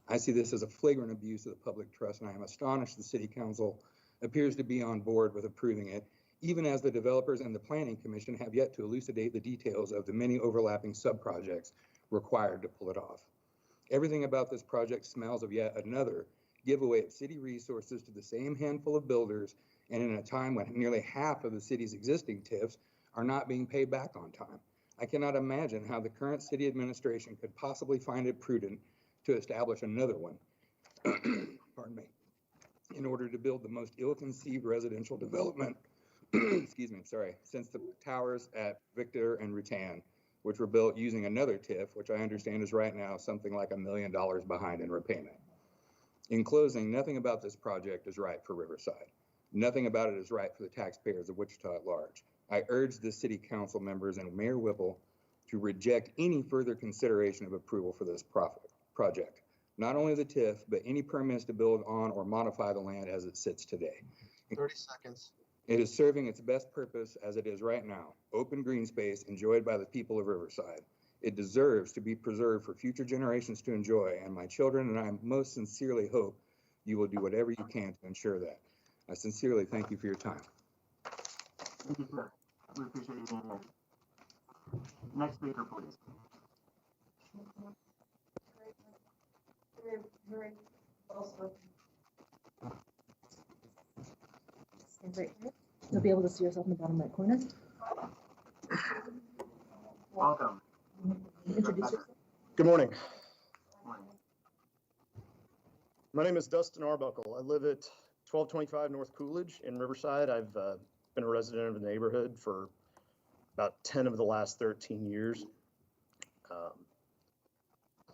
I see this as a flagrant abuse of the public trust, and I am astonished the City Council appears to be on board with approving it, even as the developers and the Planning Commission have yet to elucidate the details of the many overlapping sub-projects required to pull it off. Everything about this project smells of yet another giveaway of city resources to the same handful of builders, and in a time when nearly half of the city's existing TIFs are not being paid back on time. I cannot imagine how the current city administration could possibly find it prudent to establish another one, pardon me, in order to build the most ill-conceived residential development, excuse me, sorry, since the towers at Victor and Rutan, which were built using another TIF, which I understand is right now something like $1 million behind in repayment. In closing, nothing about this project is right for Riverside. Nothing about it is right for the taxpayers of Wichita at large. I urge the City Council members and Mayor Whipple to reject any further consideration of approval for this project. Not only the TIF, but any permits to build on or modify the land as it sits today. 30 seconds. It is serving its best purpose as it is right now, open green space enjoyed by the people of Riverside. It deserves to be preserved for future generations to enjoy, and my children and I most sincerely hope you will do whatever you can to ensure that. I sincerely thank you for your time. Thank you, sir. We appreciate you being here. Next speaker, please. Stand right here. You'll be able to see yourself in the bottom right corner. Welcome. Introduce yourself. Good morning. My name is Dustin Arbuckle. I live at 1225 North Coolidge in Riverside. I've been a resident of the neighborhood for about 10 of the last 13 years.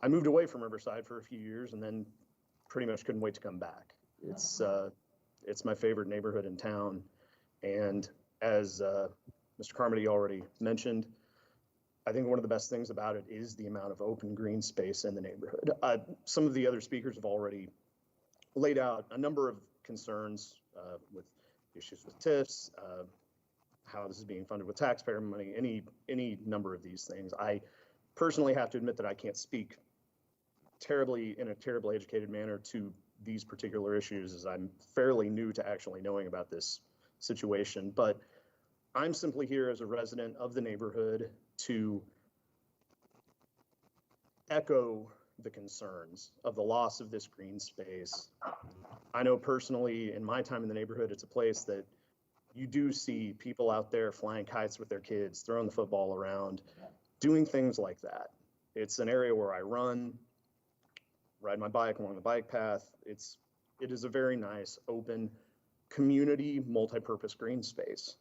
I moved away from Riverside for a few years and then pretty much couldn't wait to come back. It's my favorite neighborhood in town. And as Mr. Carmody already mentioned, I think one of the best things about it is the amount of open green space in the neighborhood. Some of the other speakers have already laid out a number of concerns with issues with TIFs, how this is being funded with taxpayer money, any number of these things. I personally have to admit that I can't speak in a terribly educated manner to these particular issues, as I'm fairly new to actually knowing about this situation. But I'm simply here as a resident of the neighborhood to echo the concerns of the loss of this green space. I know personally in my time in the neighborhood, it's a place that you do see people out there flying kites with their kids, throwing the football around, doing things like that. It's an area where I ride my bike along the bike path. It is a very nice, open, community, multi-purpose green space.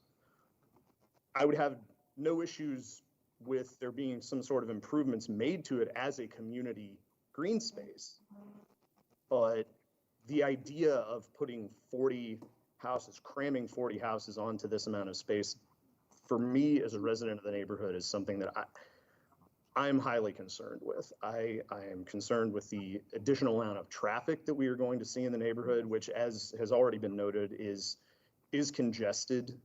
I would have no issues with there being some sort of improvements made to it as a community green space. But the idea of putting 40 houses, cramming 40 houses onto this amount of space, for me as a resident of the neighborhood, is something that I'm highly concerned with. I am concerned with the additional amount of traffic that we are going to see in the neighborhood, which, as has already been noted, is congested.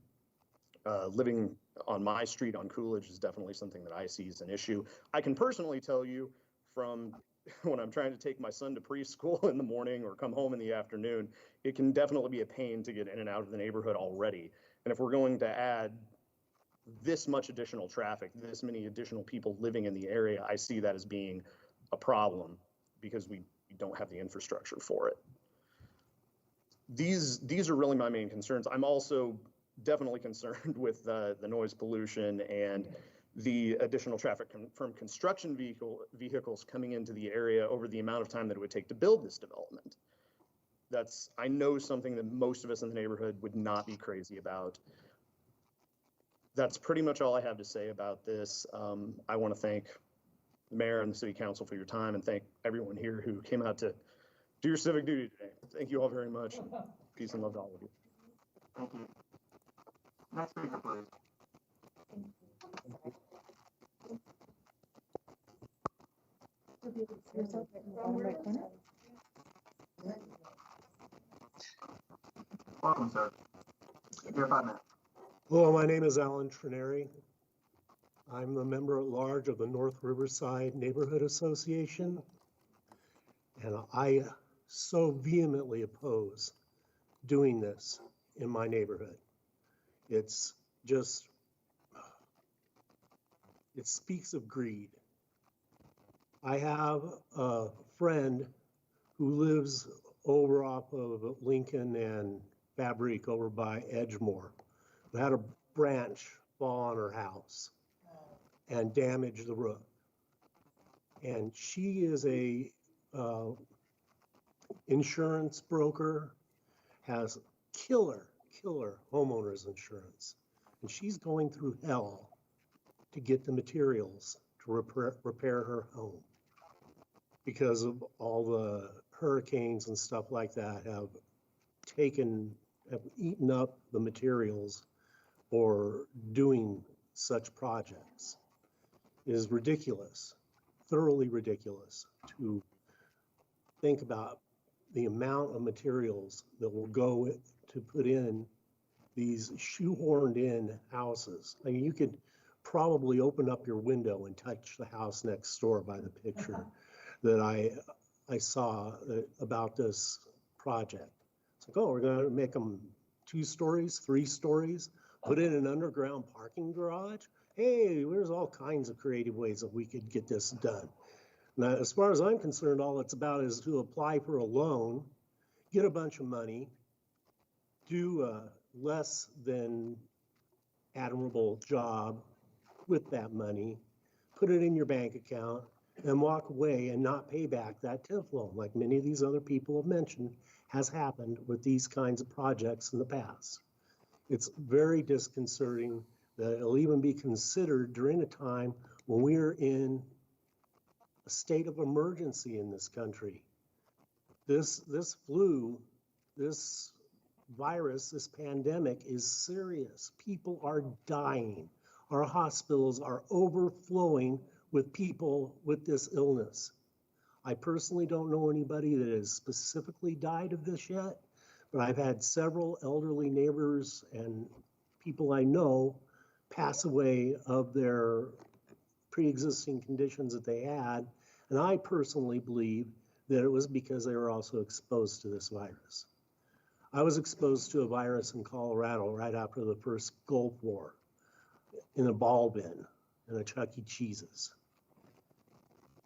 Living on my street on Coolidge is definitely something that I see as an issue. I can personally tell you from when I'm trying to take my son to preschool in the morning or come home in the afternoon, it can definitely be a pain to get in and out of the neighborhood already. And if we're going to add this much additional traffic, this many additional people living in the area, I see that as being a problem because we don't have the infrastructure for it. These are really my main concerns. I'm also definitely concerned with the noise pollution and the additional traffic from construction vehicles coming into the area over the amount of time that it would take to build this development. That's, I know, something that most of us in the neighborhood would not be crazy about. That's pretty much all I have to say about this. I want to thank the mayor and the city council for your time and thank everyone here who came out to do your civic duty today. Thank you all very much. Peace and love to all of you. Thank you. Next speaker, please. Welcome, sir. You have 5 minutes. Hello, my name is Alan Trineri. I'm the member at large of the North Riverside Neighborhood Association. And I so vehemently oppose doing this in my neighborhood. It's just, it speaks of greed. I have a friend who lives over off of Lincoln and Fabrique over by Edgemore, who had a branch fall on her house and damage the roof. And she is a insurance broker, has killer homeowners insurance. And she's going through hell to get the materials to repair her home because of all the hurricanes and stuff like that have eaten up the materials for doing such projects. It is ridiculous, thoroughly ridiculous to think about the amount of materials that will go to put in these shoehorned in houses. I mean, you could probably open up your window and touch the house next door by the picture that I saw about this project. It's like, oh, we're gonna make them 2 stories, 3 stories, put in an underground parking garage. Hey, there's all kinds of creative ways that we could get this done. Now, as far as I'm concerned, all it's about is to apply for a loan, get a bunch of money, do a less than admirable job with that money, put it in your bank account, and walk away and not pay back that TIF loan, like many of these other people have mentioned, has happened with these kinds of projects in the past. It's very disconcerting that it'll even be considered during a time when we are in a state of emergency in this country. This flu, this virus, this pandemic is serious. People are dying. Our hospitals are overflowing with people with this illness. I personally don't know anybody that has specifically died of this yet, but I've had several elderly neighbors and people I know pass away of their pre-existing conditions that they had. And I personally believe that it was because they were also exposed to this virus. I was exposed to a virus in Colorado right after the first Gulf War in a ball bin in a Chuck E. Cheese's.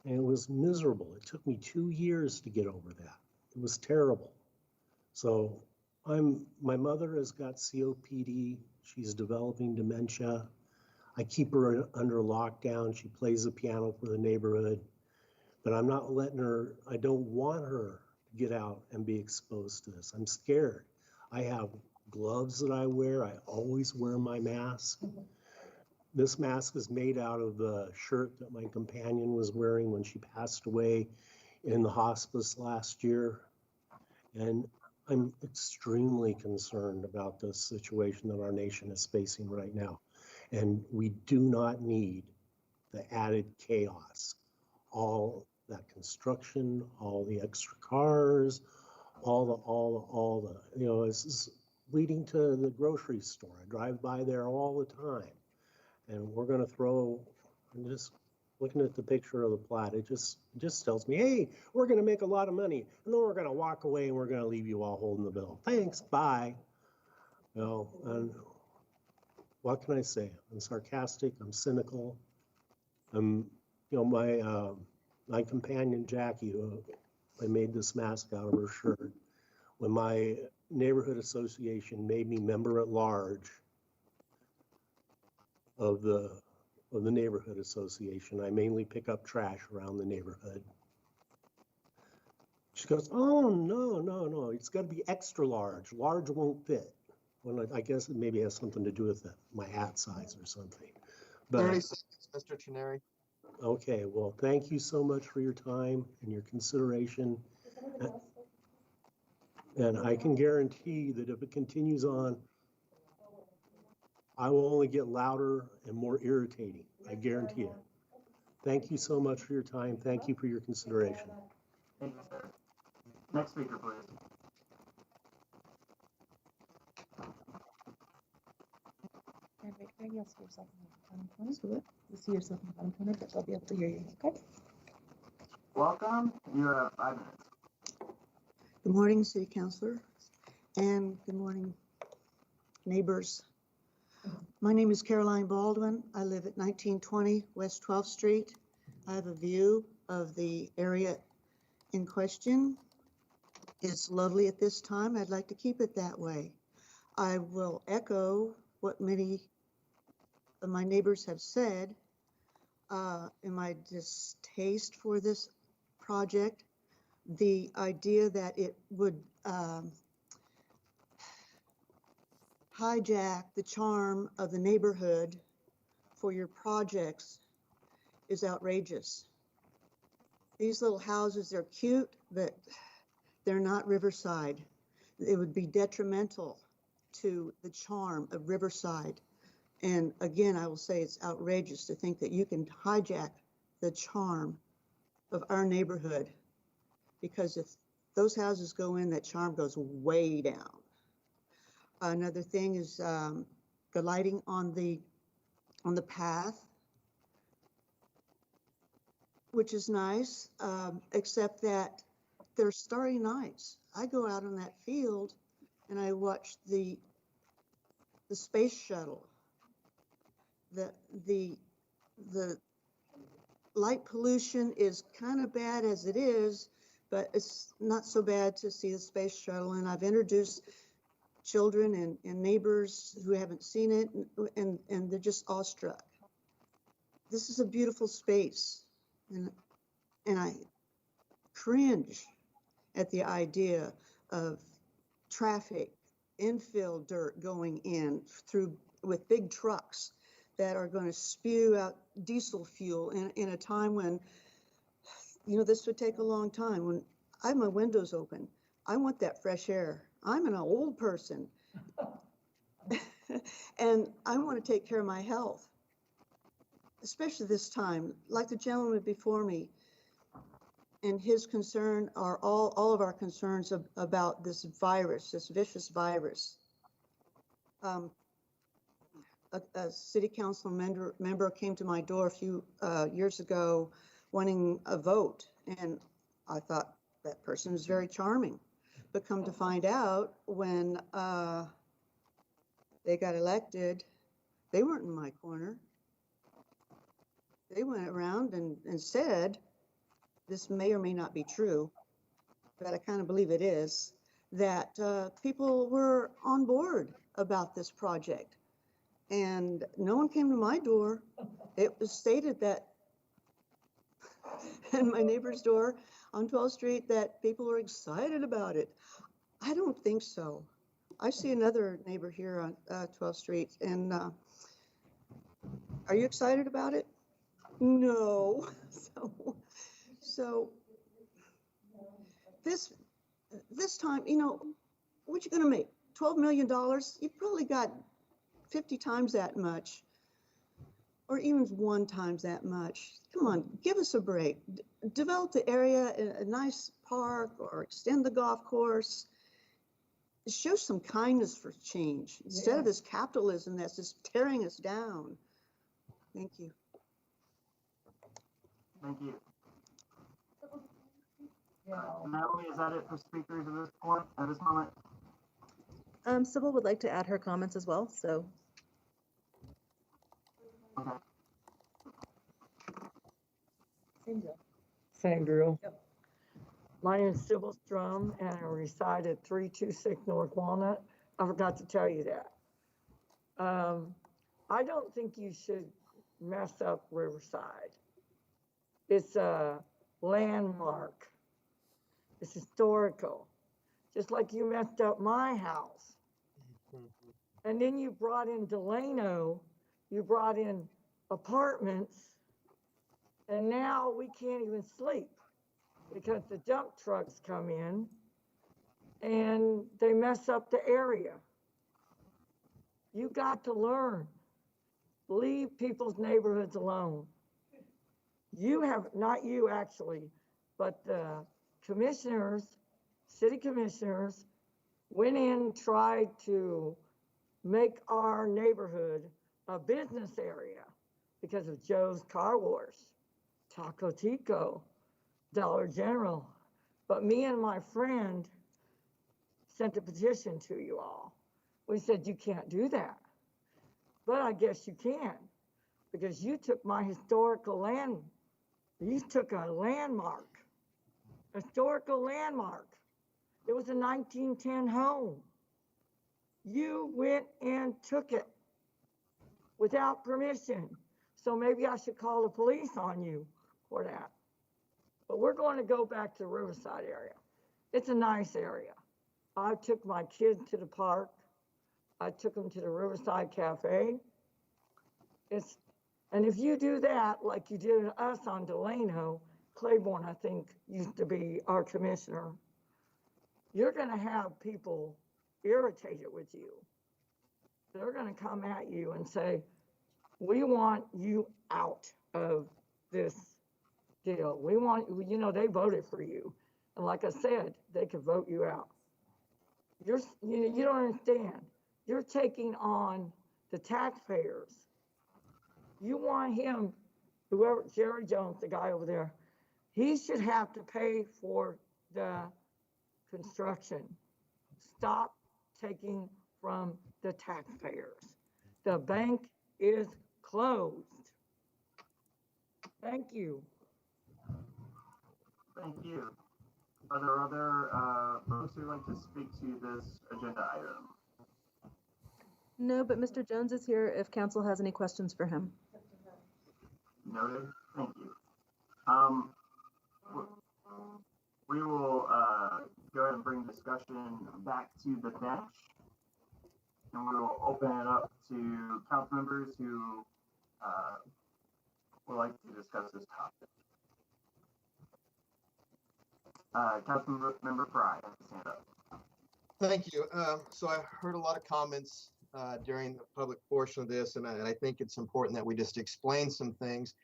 And it was miserable. It took me 2 years to get over that. It was terrible. So my mother has got COPD. She's developing dementia. I keep her under lockdown. She plays the piano for the neighborhood, but I'm not letting her, I don't want her to get out and be exposed to this. I'm scared. I have gloves that I wear. I always wear my mask. This mask is made out of the shirt that my companion was wearing when she passed away in the hospice last year. And I'm extremely concerned about this situation that our nation is facing right now. And we do not need the added chaos, all that construction, all the extra cars, all the, you know, this is leading to the grocery store. I drive by there all the time. And we're going to throw, I'm just looking at the picture of the plat, it just tells me, hey, we're going to make a lot of money, and then we're going to walk away and we're going to leave you all holding the bill. Thanks, bye. You know, and what can I say? I'm sarcastic, I'm cynical. I'm, you know, my companion, Jackie, I made this mask out of her shirt. When my neighborhood association made me member at large of the neighborhood association, I mainly pick up trash around the neighborhood. She goes, oh, no, it's got to be extra large. Large won't fit. Well, I guess it maybe has something to do with my hat size or something. But 30 seconds, Mr. Chineri. Okay, well, thank you so much for your time and your consideration. And I can guarantee that if it continues on, I will only get louder and more irritating. I guarantee it. Thank you so much for your time. Thank you for your consideration. Thank you, sir. Next speaker, please. You'll see yourself in the bottom corner. Do it. You'll see yourself in the bottom corner, but they'll be able to hear you, okay? Welcome. You have 5 minutes. Good morning, City Councilor, and good morning, neighbors. My name is Caroline Baldwin. I live at 1920 West 12th Street. I have a view of the area in question. It's lovely at this time. I'd like to keep it that way. I will echo what many of my neighbors have said in my distaste for this project. The idea that it would hijack the charm of the neighborhood for your projects is outrageous. These little houses, they're cute, but they're not Riverside. It would be detrimental to the charm of Riverside. And again, I will say it's outrageous to think that you can hijack the charm of our neighborhood, because if those houses go in, that charm goes way down. Another thing is the lighting on the path, which is nice, except that they're starry nights. I go out on that field and I watch the space shuttle. The light pollution is kind of bad as it is, but it's not so bad to see the space shuttle. And I've introduced children and neighbors who haven't seen it, and they're just awestruck. This is a beautiful space, and I cringe at the idea of traffic, infill dirt going in through with big trucks that are going to spew out diesel fuel in a time when, you know, this would take a long time. When I have my windows open, I want that fresh air. I'm an old person and I want to take care of my health, especially this time. Like the gentleman before me, and his concern are all of our concerns about this virus, this vicious virus. A city council member came to my door a few years ago wanting a vote, and I thought that person was very charming. But come to find out, when they got elected, they weren't in my corner. They went around and said, this may or may not be true, but I kind of believe it is, that people were on board about this project. And no one came to my door. It was stated that in my neighbor's door on 12th Street that people were excited about it. I don't think so. I see another neighbor here on 12th Street, and are you excited about it? No. So this time, you know, what you gonna make? $12 million? You probably got 50 times that much, or even 1 times that much. Come on, give us a break. Develop the area, a nice park, or extend the golf course. Show some kindness for change instead of this capitalism that's just tearing us down. Thank you. Thank you. Natalie, is that it for speakers at this point, at this moment? Sybil would like to add her comments as well, so. Okay. Same drill. Yep. My name is Sybil Strum, and I reside at 326 North Walnut. I forgot to tell you that. I don't think you should mess up Riverside. It's a landmark. It's historical. Just like you messed up my house. And then you brought in Delano, you brought in apartments, and now we can't even sleep because the dump trucks come in and they mess up the area. You got to learn. Leave people's neighborhoods alone. You have, not you actually, but the commissioners, city commissioners, went in, tried to make our neighborhood a business area because of Joe's Car Wash, Taco Tico, Dollar General. But me and my friend sent a petition to you all. We said, you can't do that. But I guess you can, because you took my historical land. You took a landmark, historical landmark. It was a 1910 home. You went and took it without permission. So maybe I should call the police on you for that. But we're going to go back to the Riverside area. It's a nice area. I took my kids to the park. I took them to the Riverside Cafe. And if you do that, like you did us on Delano, Claiborne, I think, used to be our commissioner, you're going to have people irritated with you. They're going to come at you and say, we want you out of this deal. We want, you know, they voted for you. And like I said, they could vote you out. You don't understand. You're taking on the taxpayers. You want him, whoever, Jerry Jones, the guy over there, he should have to pay for the construction. Stop taking from the taxpayers. The bank is closed. Thank you. Thank you. Are there other folks who want to speak to this agenda item? No, but Mr. Jones is here if council has any questions for him. Noted. Thank you. We will go ahead and bring discussion back to the bench, and we will open it up to council members who would like to discuss this topic. Councilmember Fry has his hand up. Thank you. So I heard a lot of comments during the public portion of this, and I think it's important that we just explain some things.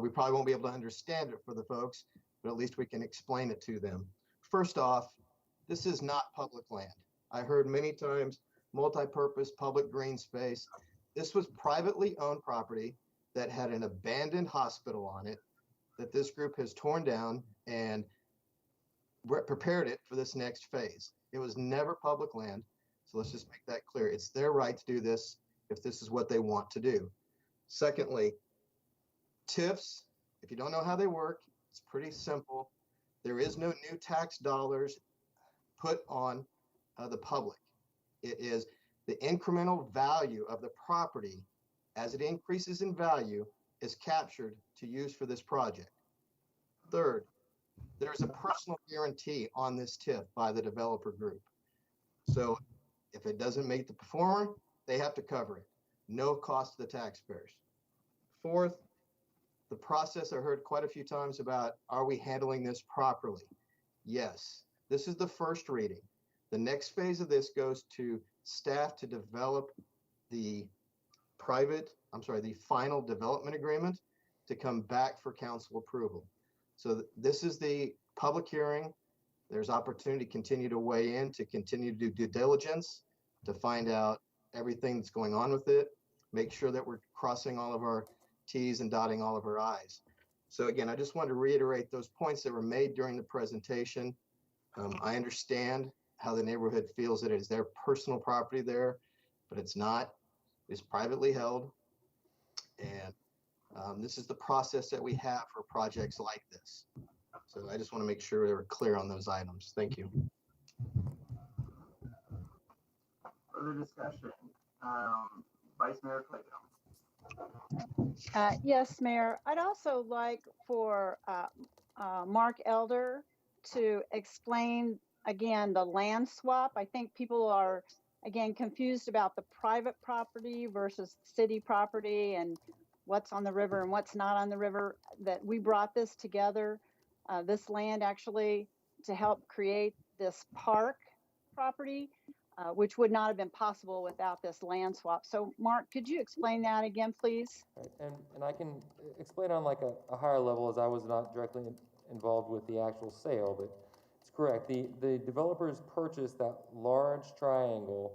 We probably won't be able to understand it for the folks, but at least we can explain it to them. First off, this is not public land. I heard many times multi-purpose public green space. This was privately owned property that had an abandoned hospital on it that this group has torn down and prepared it for this next phase. It was never public land. So let's just make that clear. It's their right to do this if this is what they want to do. Secondly, TIFs, if you don't know how they work, it's pretty simple. There is no new tax dollars put on the public. It is the incremental value of the property as it increases in value is captured to use for this project. Third, there's a personal guarantee on this TIF by the developer group. So if it doesn't meet the performer, they have to cover it. No cost to the taxpayers. Fourth, the process I heard quite a few times about, are we handling this properly? Yes, this is the first reading. The next phase of this goes to staff to develop the final development agreement to come back for council approval. So this is the public hearing. There's opportunity to continue to weigh in, to continue to do due diligence, to find out everything that's going on with it, make sure that we're crossing all of our T's and dotting all of our I's. So again, I just want to reiterate those points that were made during the presentation. I understand how the neighborhood feels that it is their personal property there, but it's not. It's privately held. And this is the process that we have for projects like this. So I just want to make sure we're clear on those items. Thank you. Further discussion. Vice Mayor Clayton. Yes, Mayor. I'd also like for Mark Elder to explain again the land swap. I think people are again confused about the private property versus city property and what's on the river and what's not on the river. That we brought this together, this land actually, to help create this park property, which would not have been possible without this land swap. So Mark, could you explain that again, please? Right. And I can explain on like a higher level, as I was not directly involved with the actual sale, but it's correct. The developers purchased that large triangle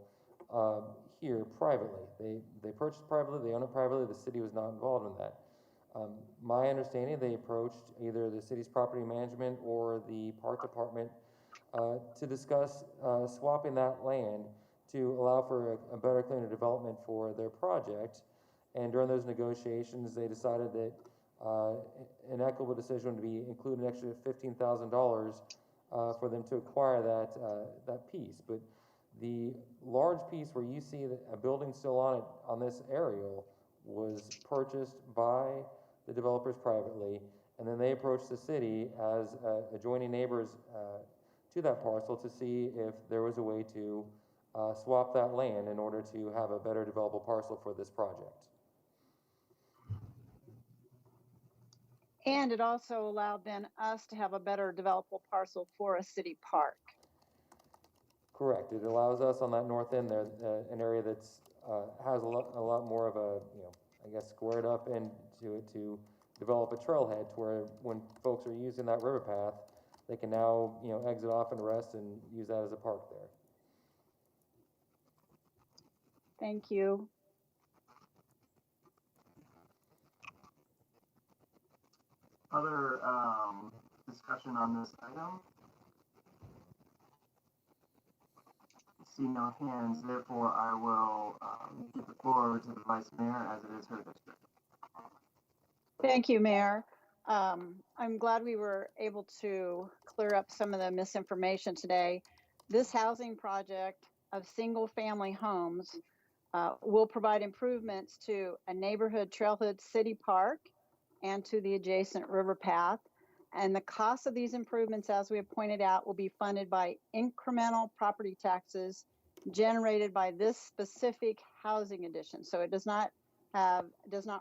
here privately. They purchased privately, they own it privately, the city was not involved in that. My understanding, they approached either the city's property management or the park department to discuss swapping that land to allow for a better, cleaner development for their project. And during those negotiations, they decided that an equitable decision would be include an extra $15,000 for them to acquire that piece. But the large piece where you see that a building still on it on this aerial was purchased by the developers privately, and then they approached the city as adjoining neighbors to that parcel to see if there was a way to swap that land in order to have a better developable parcel for this project. And it also allowed then us to have a better developable parcel for a city park. Correct. It allows us on that north end there, an area that's has a lot more of a, I guess, squared up into it to develop a trailhead to where when folks are using that river path, they can now, exit off and rest and use that as a park there. Thank you. Other discussion on this item? See no hands, therefore I will give the floor to the Vice Mayor as it is her district. Thank you, Mayor. I'm glad we were able to clear up some of the misinformation today. This housing project of single-family homes will provide improvements to a neighborhood trailhead city park and to the adjacent river path. And the cost of these improvements, as we have pointed out, will be funded by incremental property taxes generated by this specific housing addition. So it does not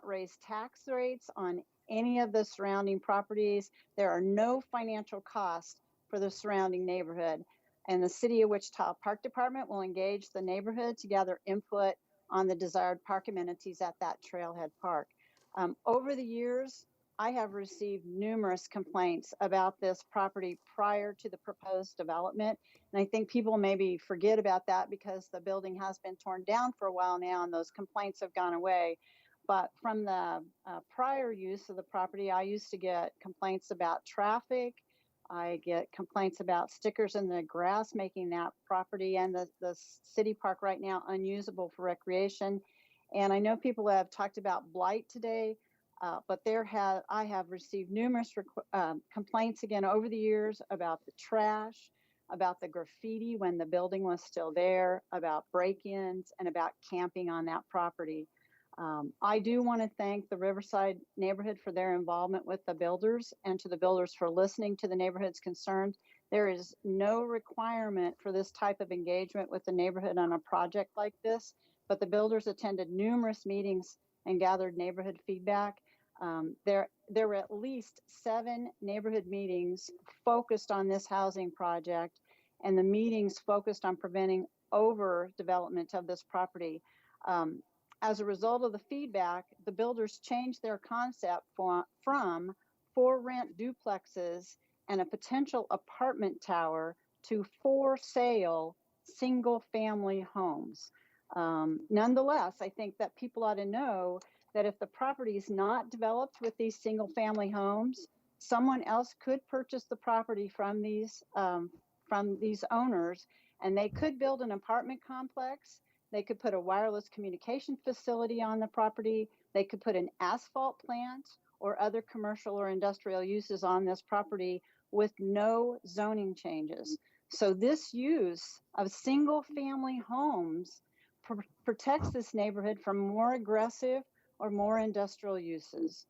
raise tax rates on any of the surrounding properties. There are no financial costs for the surrounding neighborhood. And the City of Wichita Park Department will engage the neighborhood to gather input on the desired park amenities at that trailhead park. Over the years, I have received numerous complaints about this property prior to the proposed development. And I think people maybe forget about that because the building has been torn down for a while now and those complaints have gone away. But from the prior use of the property, I used to get complaints about traffic. I get complaints about stickers in the grass, making that property and the city park right now unusable for recreation. And I know people have talked about blight today, but I have received numerous complaints again over the years about the trash, about the graffiti when the building was still there, about break-ins, and about camping on that property. I do want to thank the Riverside neighborhood for their involvement with the builders and to the builders for listening to the neighborhood's concerns. There is no requirement for this type of engagement with the neighborhood on a project like this, but the builders attended numerous meetings and gathered neighborhood feedback. There were at least 7 neighborhood meetings focused on this housing project, and the meetings focused on preventing overdevelopment of this property. As a result of the feedback, the builders changed their concept from for-rent duplexes and a potential apartment tower to for-sale single-family homes. Nonetheless, I think that people ought to know that if the property is not developed with these single-family homes, someone else could purchase the property from these owners, and they could build an apartment complex. They could put a wireless communication facility on the property. They could put an asphalt plant or other commercial or industrial uses on this property with no zoning changes. So this use of single-family homes protects this neighborhood from more aggressive or more industrial uses.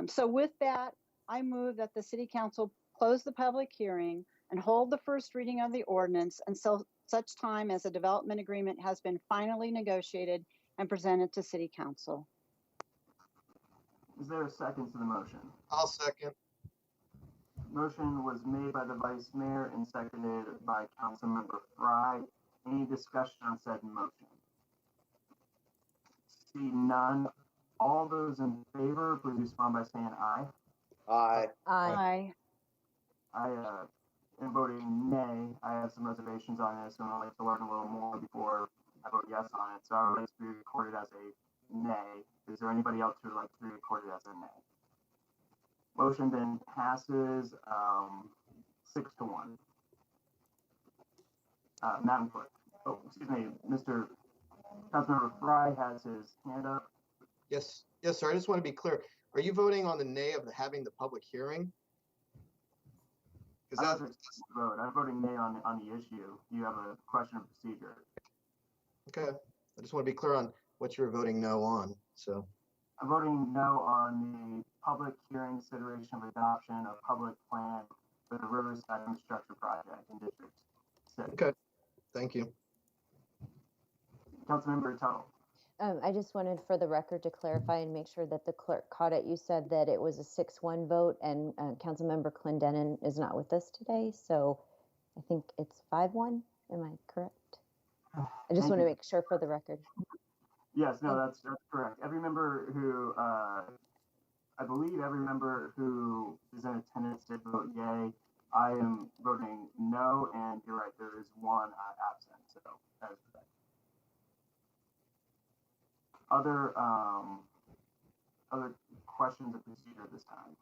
So with that, I move that the City Council close the public hearing and hold the first reading of the ordinance until such time as a development agreement has been finally negotiated and presented to City Council. Is there a second to the motion? I'll second. Motion was made by the Vice Mayor and seconded by Councilmember Fry. Any discussion on said motion? See none. All those in favor, please respond by saying aye. Aye. Aye. I am voting nay. I have some reservations on this, and I'd like to learn a little more before I vote yes on it. So I would like to be recorded as a nay. Is there anybody else who would like to be recorded as a nay? Motion then passes 6-1. Madam Clerk. Oh, excuse me, Mr. Councilmember Fry has his hand up. Yes, yes, sir. I just want to be clear. Are you voting on the nay of having the public hearing? Because I'm voting nay on the issue. You have a question of procedure. okay. I just want to be clear on what you're voting no on. So I'm voting no on the public hearing consideration of adoption of public plan for the Riverside Infrastructure Project in District 6. okay, thank you. Councilmember Tuttle. I just wanted for the record to clarify and make sure that the clerk caught it. You said that it was a 6-1 vote, and Councilmember Clendenin is not with us today, so I think it's 5-1. Am I correct? I just want to make sure for the record. Yes, no, that's correct. Every member who, I believe every member who is in attendance did vote yay. I am voting no, and you're right, there is one absent, so that is correct. Other questions of procedure this time?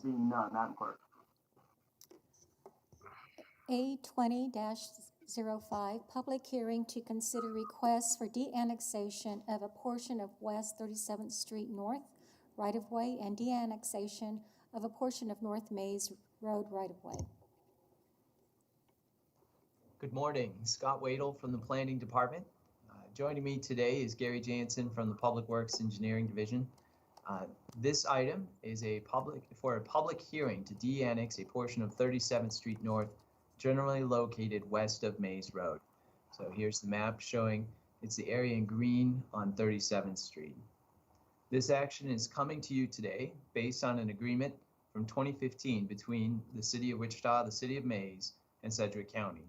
Seeing none, Madam Clerk. A20-05, public hearing to consider requests for de-annexation of a portion of West 37th Street North right-of-way and de-annexation of a portion of North Mays Road right-of-way. Good morning, Scott Wadle from the Planning Department. Joining me today is Gary Jansen from the Public Works Engineering Division. This item is a public hearing to de-annex a portion of 37th Street North, generally located west of Mays Road. So here's the map showing it's the area in green on 37th Street. This action is coming to you today based on an agreement from 2015 between the City of Wichita, the City of Mays, and Sedgwick County.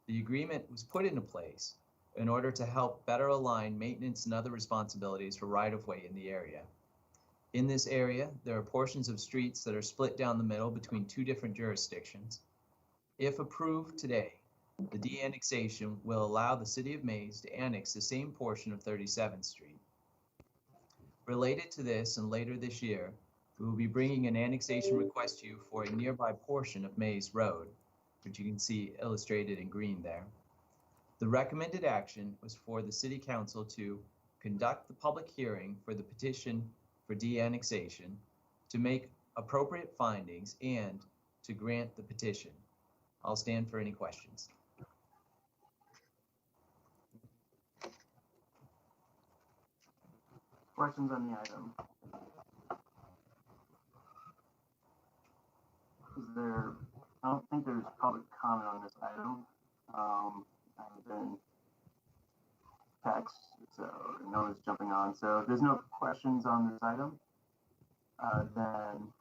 The agreement was put into place in order to help better align maintenance and other responsibilities for right-of-way in the area. In this area, there are portions of streets that are split down the middle between two different jurisdictions. If approved today, the de-annexation will allow the City of Mays to annex the same portion of 37th Street. Related to this, and later this year, we will be bringing an annexation request to you for a nearby portion of Mays Road, which you can see illustrated in green there. The recommended action was for the City Council to conduct the public hearing for the petition for de-annexation, to make appropriate findings, and to grant the petition. I'll stand for any questions. Questions on the item? I don't think there's public comment on this item. I haven't been text, so no one's jumping on. So if there's no questions on this item, then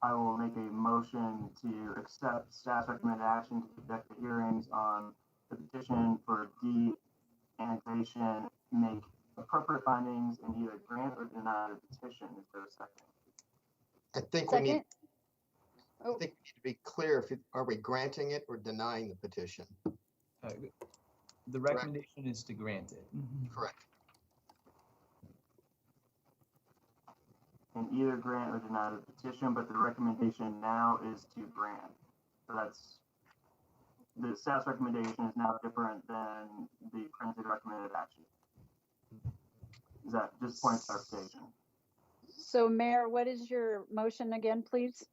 I will make a motion to accept staff's recommended action to conduct the hearings on the petition for de-annexation, make appropriate findings, and either grant or deny the petition. Is there a second? I think we need to be clear. Are we granting it or denying the petition? The recommendation is to grant it. Correct. And either grant or deny the petition, but the recommendation now is to grant. So that's, the staff's recommendation is now different than the printed recommended action. Is that just a point of clarification? So Mayor, what is your motion again, please?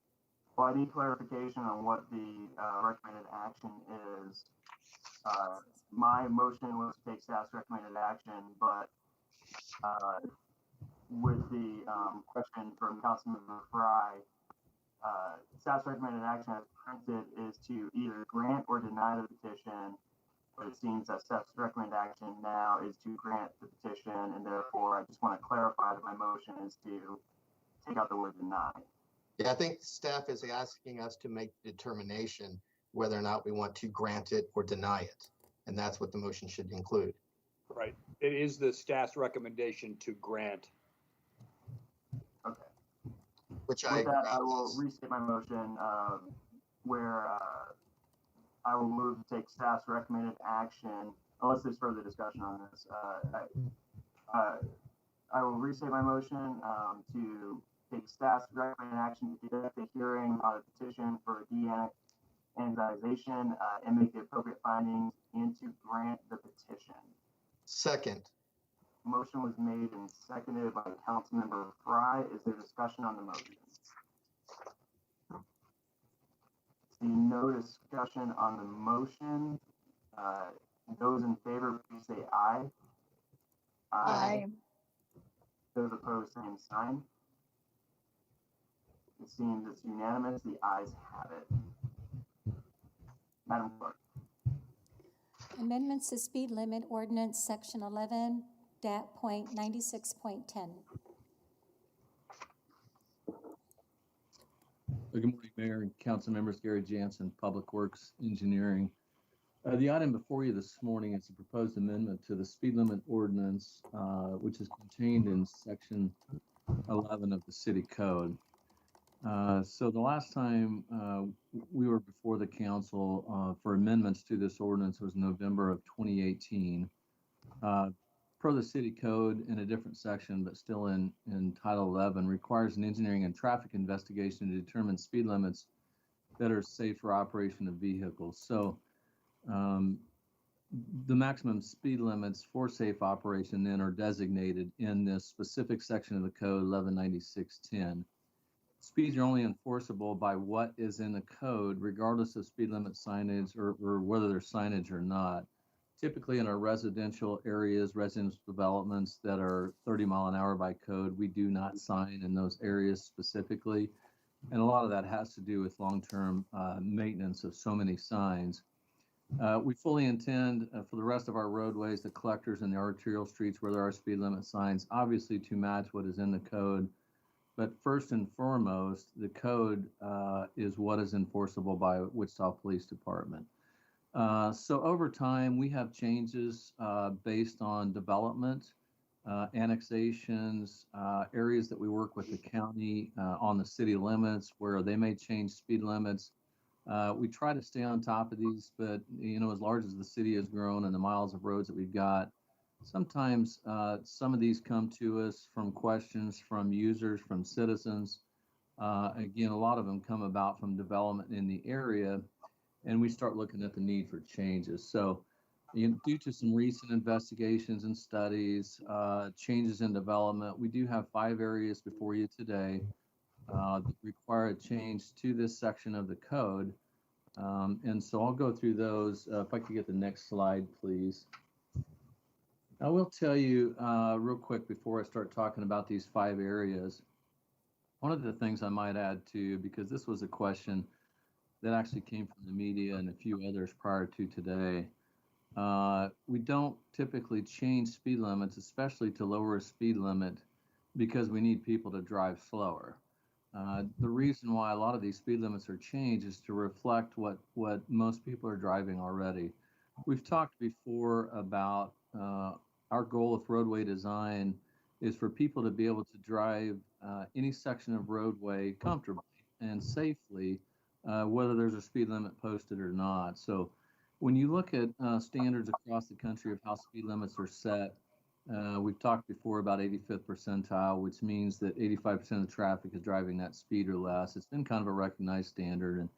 Well, I need clarification on what the recommended action is. My motion was to take staff's recommended action, but with the question from Councilmember Fry, staff's recommended action as printed is to either grant or deny the petition, but it seems that staff's recommended action now is to grant the petition, and therefore I just want to clarify that my motion is to take out the word deny. Yeah, I think staff is asking us to make the determination whether or not we want to grant it or deny it. And that's what the motion should include. Right. It is the staff's recommendation to grant. Okay. Which With that, I will restate my motion where I will move to take staff's recommended action, unless there's further discussion on this. I will restate my motion to take staff's recommended action to conduct the hearing on a petition for de-annexation, and make the appropriate findings and to grant the petition. Second. Motion was made and seconded by Councilmember Fry. Is there discussion on the motion? Seeing no discussion on the motion, those in favor, please say aye. Aye. Those opposed, same sign. It seems it's unanimous. The ayes have it. Madam Clerk. Amendments to speed limit ordinance section 11.96.10. Good morning, Mayor and Council members. Gary Jansen, Public Works Engineering. The item before you this morning is a proposed amendment to the speed limit ordinance, which is contained in section 11 of the city code. So the last time we were before the council for amendments to this ordinance was November of 2018. Per the city code in a different section, but still in Title 11, requires an engineering and traffic investigation to determine speed limits that are safe for operation of vehicles. So the maximum speed limits for safe operation then are designated in this specific section of the code, 1196.10. Speeds are only enforceable by what is in the code, regardless of speed limit signage or whether there's signage or not. Typically in our residential areas, residential developments that are 30 mile an hour by code, we do not sign in those areas specifically. And a lot of that has to do with long-term maintenance of so many signs. We fully intend for the rest of our roadways, the collectors and the arterial streets where there are speed limit signs, obviously to match what is in the code. But first and foremost, the code is what is enforceable by Wichita Police Department. So over time, we have changes based on development, annexations, areas that we work with the county on the city limits where they may change speed limits. We try to stay on top of these, but as large as the city has grown and the miles of roads that we've got, sometimes some of these come to us from questions from users, from citizens. Again, a lot of them come about from development in the area, and we start looking at the need for changes. So due to some recent investigations and studies, changes in development, we do have 5 areas before you today that require a change to this section of the code. And so I'll go through those. If I could get the next slide, please. I will tell you real quick before I start talking about these 5 areas, one of the things I might add to, because this was a question that actually came from the media and a few others prior to today. We don't typically change speed limits, especially to lower a speed limit, because we need people to drive slower. The reason why a lot of these speed limits are changed is to reflect what most people are driving already. We've talked before about our goal with roadway design is for people to be able to drive any section of roadway comfortably and safely, whether there's a speed limit posted or not. So when you look at standards across the country of how speed limits are set, we've talked before about 85th percentile, which means that 85% of the traffic is driving that speed or less. It's been kind of a recognized standard, and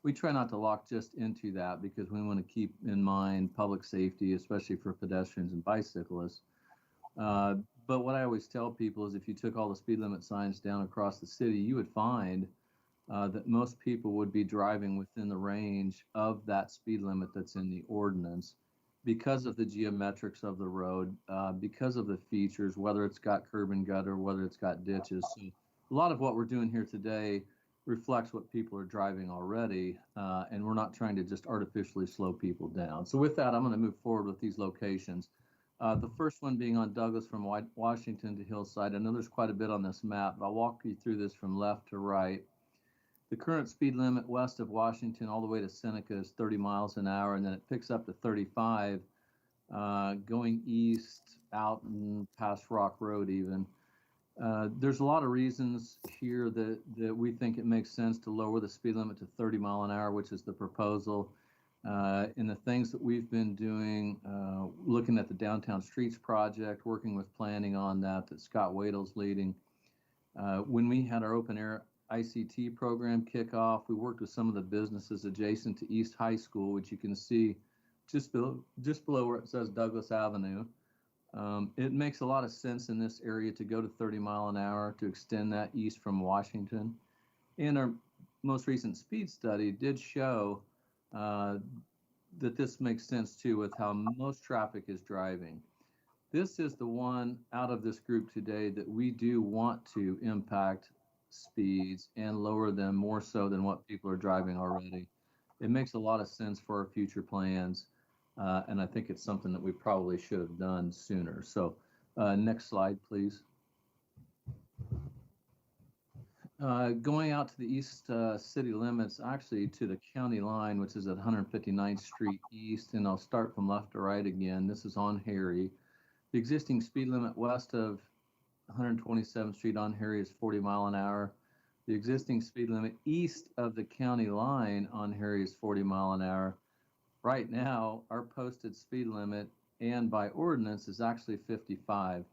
we try not to lock just into that because we want to keep in mind public safety, especially for pedestrians and bicyclists. But what I always tell people is if you took all the speed limit signs down across the city, you would find that most people would be driving within the range of that speed limit that's in the ordinance because of the geometrics of the road, because of the features, whether it's got curb and gutter, whether it's got ditches. So a lot of what we're doing here today reflects what people are driving already, and we're not trying to just artificially slow people down. So with that, I'm going to move forward with these locations. The first one being on Douglas from Washington to Hillside. I know there's quite a bit on this map, but I'll walk you through this from left to right. The current speed limit west of Washington all the way to Seneca is 30 miles an hour, and then it picks up to 35 going east out and past Rock Road even. There's a lot of reasons here that we think it makes sense to lower the speed limit to 30 mile an hour, which is the proposal. And the things that we've been doing, looking at the Downtown Streets project, working with planning on that Scott Wadel's leading. When we had our open air ICT program kickoff. We worked with some of the businesses adjacent to East High School, which you can see just below where it says Douglas Avenue. It makes a lot of sense in this area to go to 30 mile an hour to extend that east from Washington. And our most recent speed study did show that this makes sense too with how most traffic is driving. This is the one out of this group today that we do want to impact speeds and lower them more so than what people are driving already. It makes a lot of sense for our future plans, and I think it's something that we probably should have done sooner. So next slide, please. Going out to the east city limits, actually to the county line, which is at 159th Street East, and I'll start from left to right again. This is on Harry. The existing speed limit west of 127th Street on Harry is 40 mile an hour. The existing speed limit east of the county line on Harry is 40 mile an hour. Right now, our posted speed limit and by ordinance is actually 55.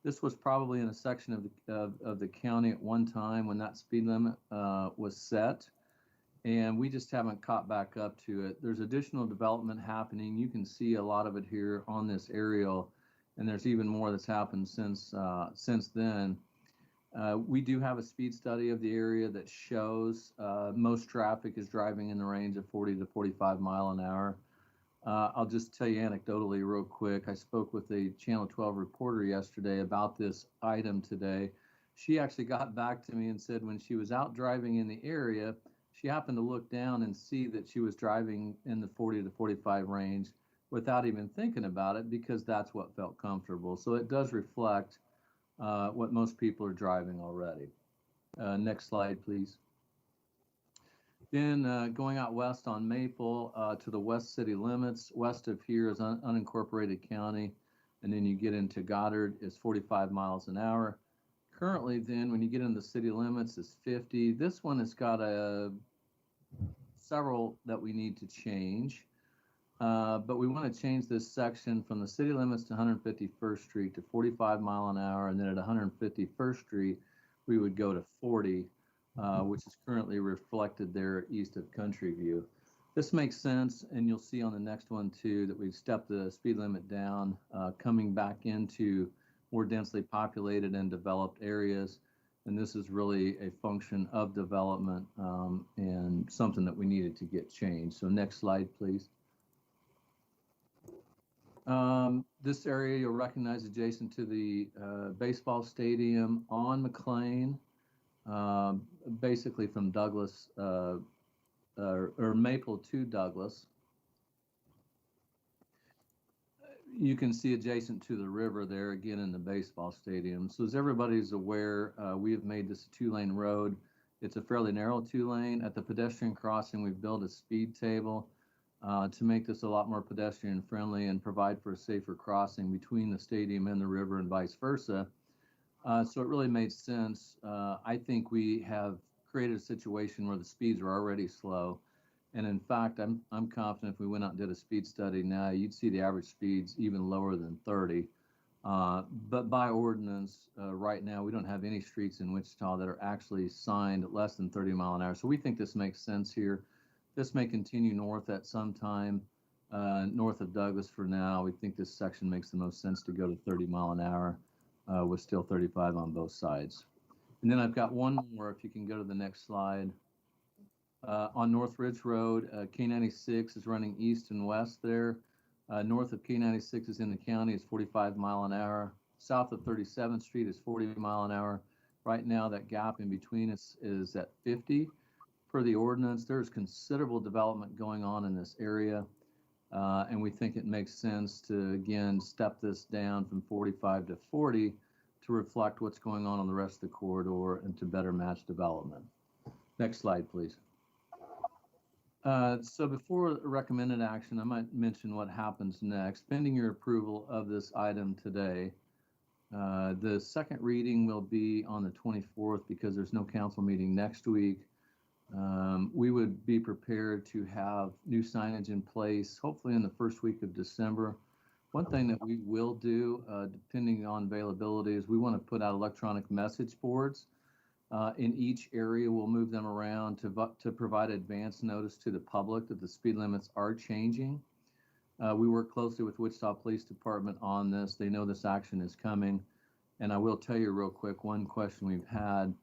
This was probably in a section of the county at one time when that speed limit was set, and we just haven't caught back up to it. There's additional development happening. You can see a lot of it here on this aerial, and there's even more that's happened since then. We do have a speed study of the area that shows most traffic is driving in the range of 40 to 45 mile an hour. I'll just tell you anecdotally real quick. I spoke with a Channel 12 reporter yesterday about this item today. She actually got back to me and said when she was out driving in the area, she happened to look down and see that she was driving in the 40 to 45 range without even thinking about it because that's what felt comfortable. So it does reflect what most people are driving already. Next slide, please. Then going out west on Maple to the west city limits. West of here is unincorporated county, and then you get into Goddard is 45 miles an hour. Currently, then, when you get into the city limits, is 50. This one has got several that we need to change. But we want to change this section from the city limits to 151st Street to 45 mile an hour, and then at 151st Street, we would go to 40, which is currently reflected there east of Country View. This makes sense, and you'll see on the next one too that we've stepped the speed limit down, coming back into more densely populated and developed areas. And this is really a function of development and something that we needed to get changed. So next slide, please. This area you'll recognize adjacent to the baseball stadium on McLean, basically from Douglas or Maple to Douglas. You can see adjacent to the river there again in the baseball stadium. So as everybody's aware, we have made this a 2-lane road. It's a fairly narrow 2-lane. At the pedestrian crossing, we've built a speed table to make this a lot more pedestrian friendly and provide for a safer crossing between the stadium and the river and vice versa. So it really made sense. I think we have created a situation where the speeds are already slow. And in fact, I'm confident if we went out and did a speed study now, you'd see the average speeds even lower than 30. But by ordinance, right now, we don't have any streets in Wichita that are actually signed less than 30 mile an hour. So we think this makes sense here. This may continue north at some time, north of Douglas for now. We think this section makes the most sense to go to 30 mile an hour with still 35 on both sides. And then I've got one more, if you can go to the next slide. On North Ridge Road, K96 is running east and west there. North of K96 is in the county, is 45 mile an hour. South of 37th Street is 40 mile an hour. Right now, that gap in between us is at 50. Per the ordinance, there's considerable development going on in this area, and we think it makes sense to, again, step this down from 45 to 40 to reflect what's going on the rest of the corridor and to better match development. Next slide, please. So before recommended action, I might mention what happens next. Pending your approval of this item today, the second reading will be on the 24th because there's no council meeting next week. We would be prepared to have new signage in place, hopefully in the first week of December. One thing that we will do, depending on availability, is we want to put out electronic message boards. In each area, we'll move them around to provide advance notice to the public that the speed limits are changing. We work closely with Wichita Police Department on this. They know this action is coming. And I will tell you real quick, one question we've had,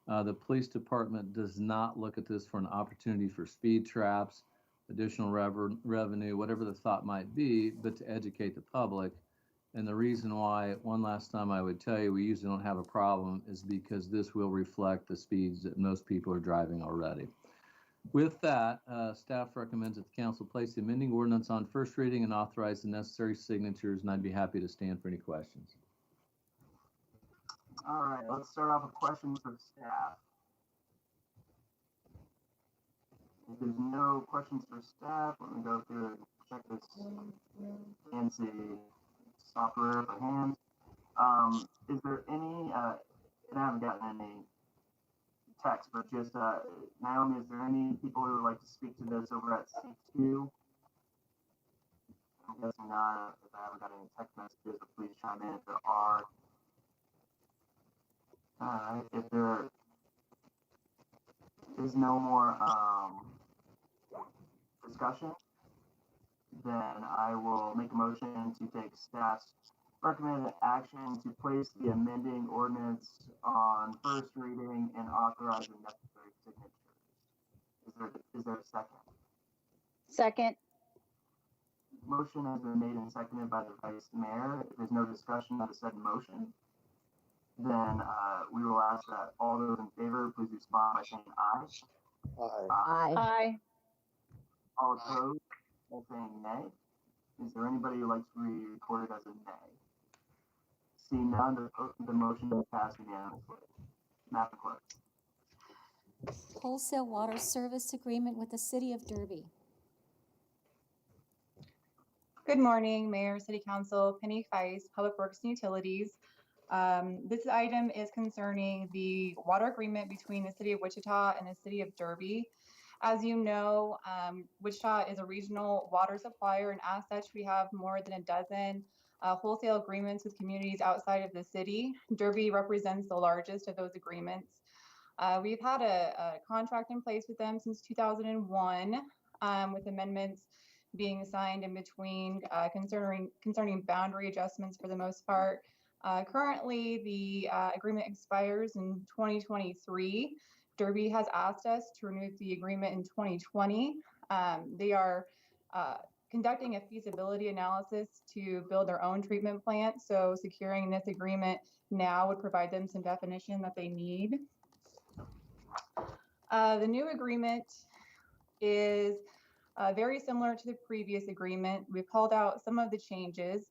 the police department does not look at this for an opportunity for speed traps, additional revenue, whatever the thought might be, but to educate the public. And the reason why, one last time I would tell you, we usually don't have a problem is because this will reflect the speeds that most people are driving already. With that, staff recommends that the council place the amending ordinance on first reading and authorize the necessary signatures, and I'd be happy to stand for any questions. All right, let's start off with questions for staff. If there's no questions for staff, let me go through and check this fancy software for hands. Is there any, and I haven't gotten any text, but just, Naomi, is there any people who would like to speak to this over at C2? I'm guessing not. If I haven't got any text messages, so please chime in if there are. All right, if there is no more discussion, then I will make a motion to take staff's recommended action to place the amending ordinance on first reading and authorize the necessary signatures. Is there a second? Second. Motion has been made and seconded by the vice mayor. If there's no discussion of the said motion, then we will ask that all those in favor please respond by saying aye. Aye. Aye. All opposed by saying nay. Is there anybody who likes to be recorded as a nay? See none, the motion will pass unanimously. Madam Clerk. Wholesale water service agreement with the City of Derby. Good morning, Mayor, City Council, Penny Feist, Public Works and Utilities. This item is concerning the water agreement between the City of Wichita and the City of Derby. As you know, Wichita is a regional water supplier, and as such, we have more than a dozen wholesale agreements with communities outside of the city. Derby represents the largest of those agreements. We've had a contract in place with them since 2001, with amendments being signed in between concerning boundary adjustments for the most part. Currently, the agreement expires in 2023. Derby has asked us to renew the agreement in 2020. They are conducting a feasibility analysis to build their own treatment plant, so securing this agreement now would provide them some definition that they need. The new agreement is very similar to the previous agreement. We've called out some of the changes.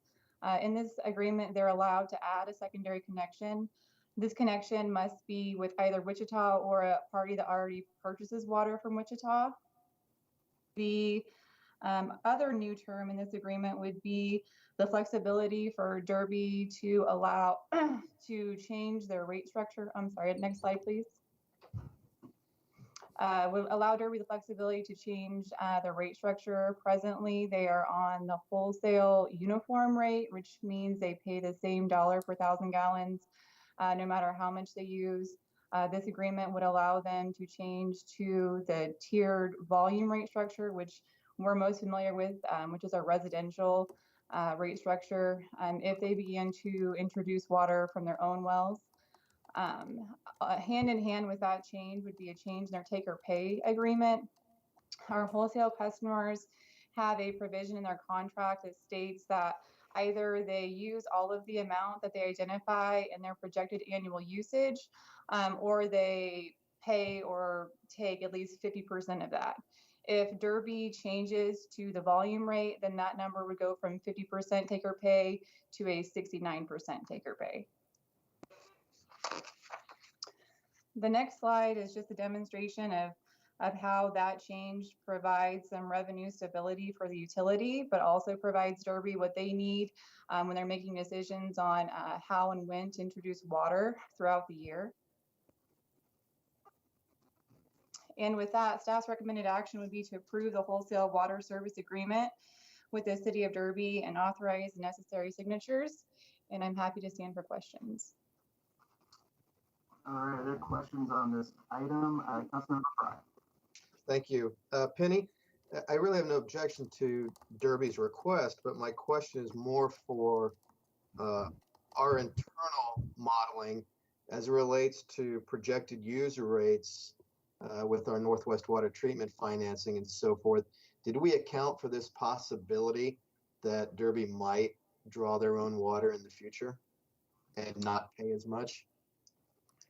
In this agreement, they're allowed to add a secondary connection. This connection must be with either Wichita or a party that already purchases water from Wichita. The other new term in this agreement would be the flexibility for Derby to allow to change their rate structure. I'm sorry, next slide, please. Would allow Derby the flexibility to change their rate structure. Presently, they are on the wholesale uniform rate, which means they pay the same dollar per 1,000 gallons, no matter how much they use. This agreement would allow them to change to the tiered volume rate structure, which we're most familiar with, which is our residential rate structure, if they begin to introduce water from their own wells. Hand in hand with that change would be a change in their take or pay agreement. Our wholesale customers have a provision in their contract that states that either they use all of the amount that they identify in their projected annual usage, or they pay or take at least 50% of that. If Derby changes to the volume rate, then that number would go from 50% take or pay to a 69% take or pay. The next slide is just a demonstration of how that change provides some revenue stability for the utility, but also provides Derby what they need when they're making decisions on how and when to introduce water throughout the year. And with that, staff's recommended action would be to approve the wholesale water service agreement with the City of Derby and authorize the necessary signatures. And I'm happy to stand for questions. All right, are there questions on this item? Councilmember Fry. Thank you. Penny, I really have no objection to Derby's request, but my question is more for our internal modeling as it relates to projected user rates with our Northwest Water Treatment financing and so forth. Did we account for this possibility that Derby might draw their own water in the future and not pay as much?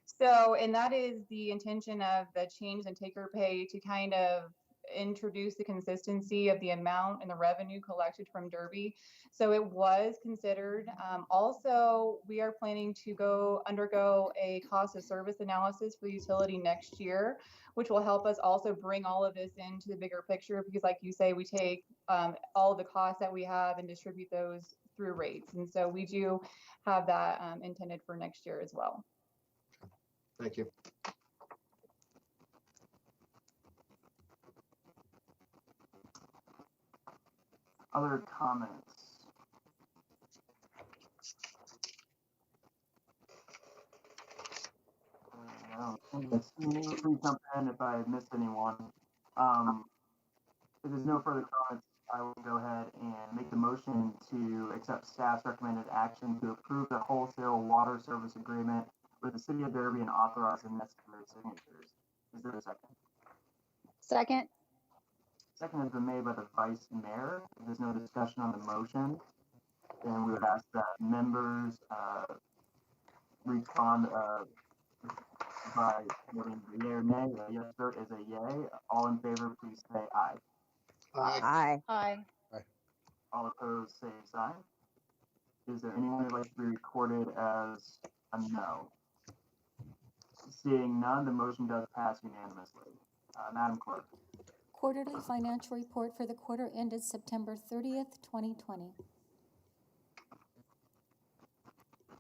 So, and that is the intention of the change in taker pay, to kind of introduce the consistency of the amount and the revenue collected from Derby. So it was considered. Also, we are planning to undergo a cost of service analysis for the utility next year, which will help us also bring all of this into the bigger picture, because like you say, we take all of the costs that we have and distribute those through rates. And so we do have that intended for next year as well. Thank you. Other comments? Please jump in if I missed anyone. If there's no further comments, I will go ahead and make the motion to accept staff's recommended action to approve the wholesale water service agreement with the City of Derby and authorize the necessary signatures. Is there a second? Second. Second has been made by the Vice Mayor. If there's no discussion on the motion, then we would ask that members respond by voting yea or nay. A yes vote is a yay. All in favor, please say aye. Aye. Aye. All opposed, say sign. Is there anyone who'd like to be recorded as a no? Seeing none, the motion does pass unanimously. Madam Clerk. Quarterly financial report for the quarter ended September 30th, 2020.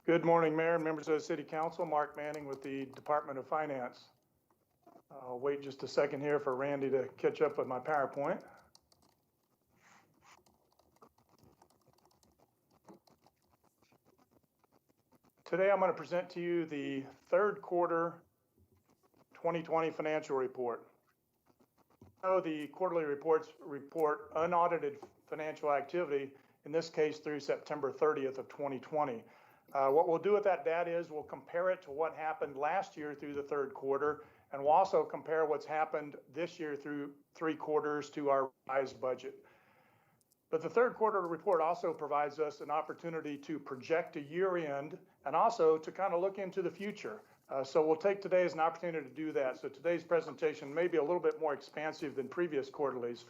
Good morning, Mayor and members of the City Council. Mark Manning with the Department of Finance. I'll wait just a second here for Randy to catch up with my PowerPoint. Today I'm going to present to you the third quarter 2020 financial report. The quarterly reports report unaudited financial activity, in this case through September 30th of 2020. What we'll do with that data is we'll compare it to what happened last year through the third quarter, and we'll also compare what's happened this year through 3 quarters to our revised budget. But the third quarter report also provides us an opportunity to project a year end and also to kind of look into the future. So we'll take today as an opportunity to do that. So today's presentation may be a little bit more expansive than previous quarterlies,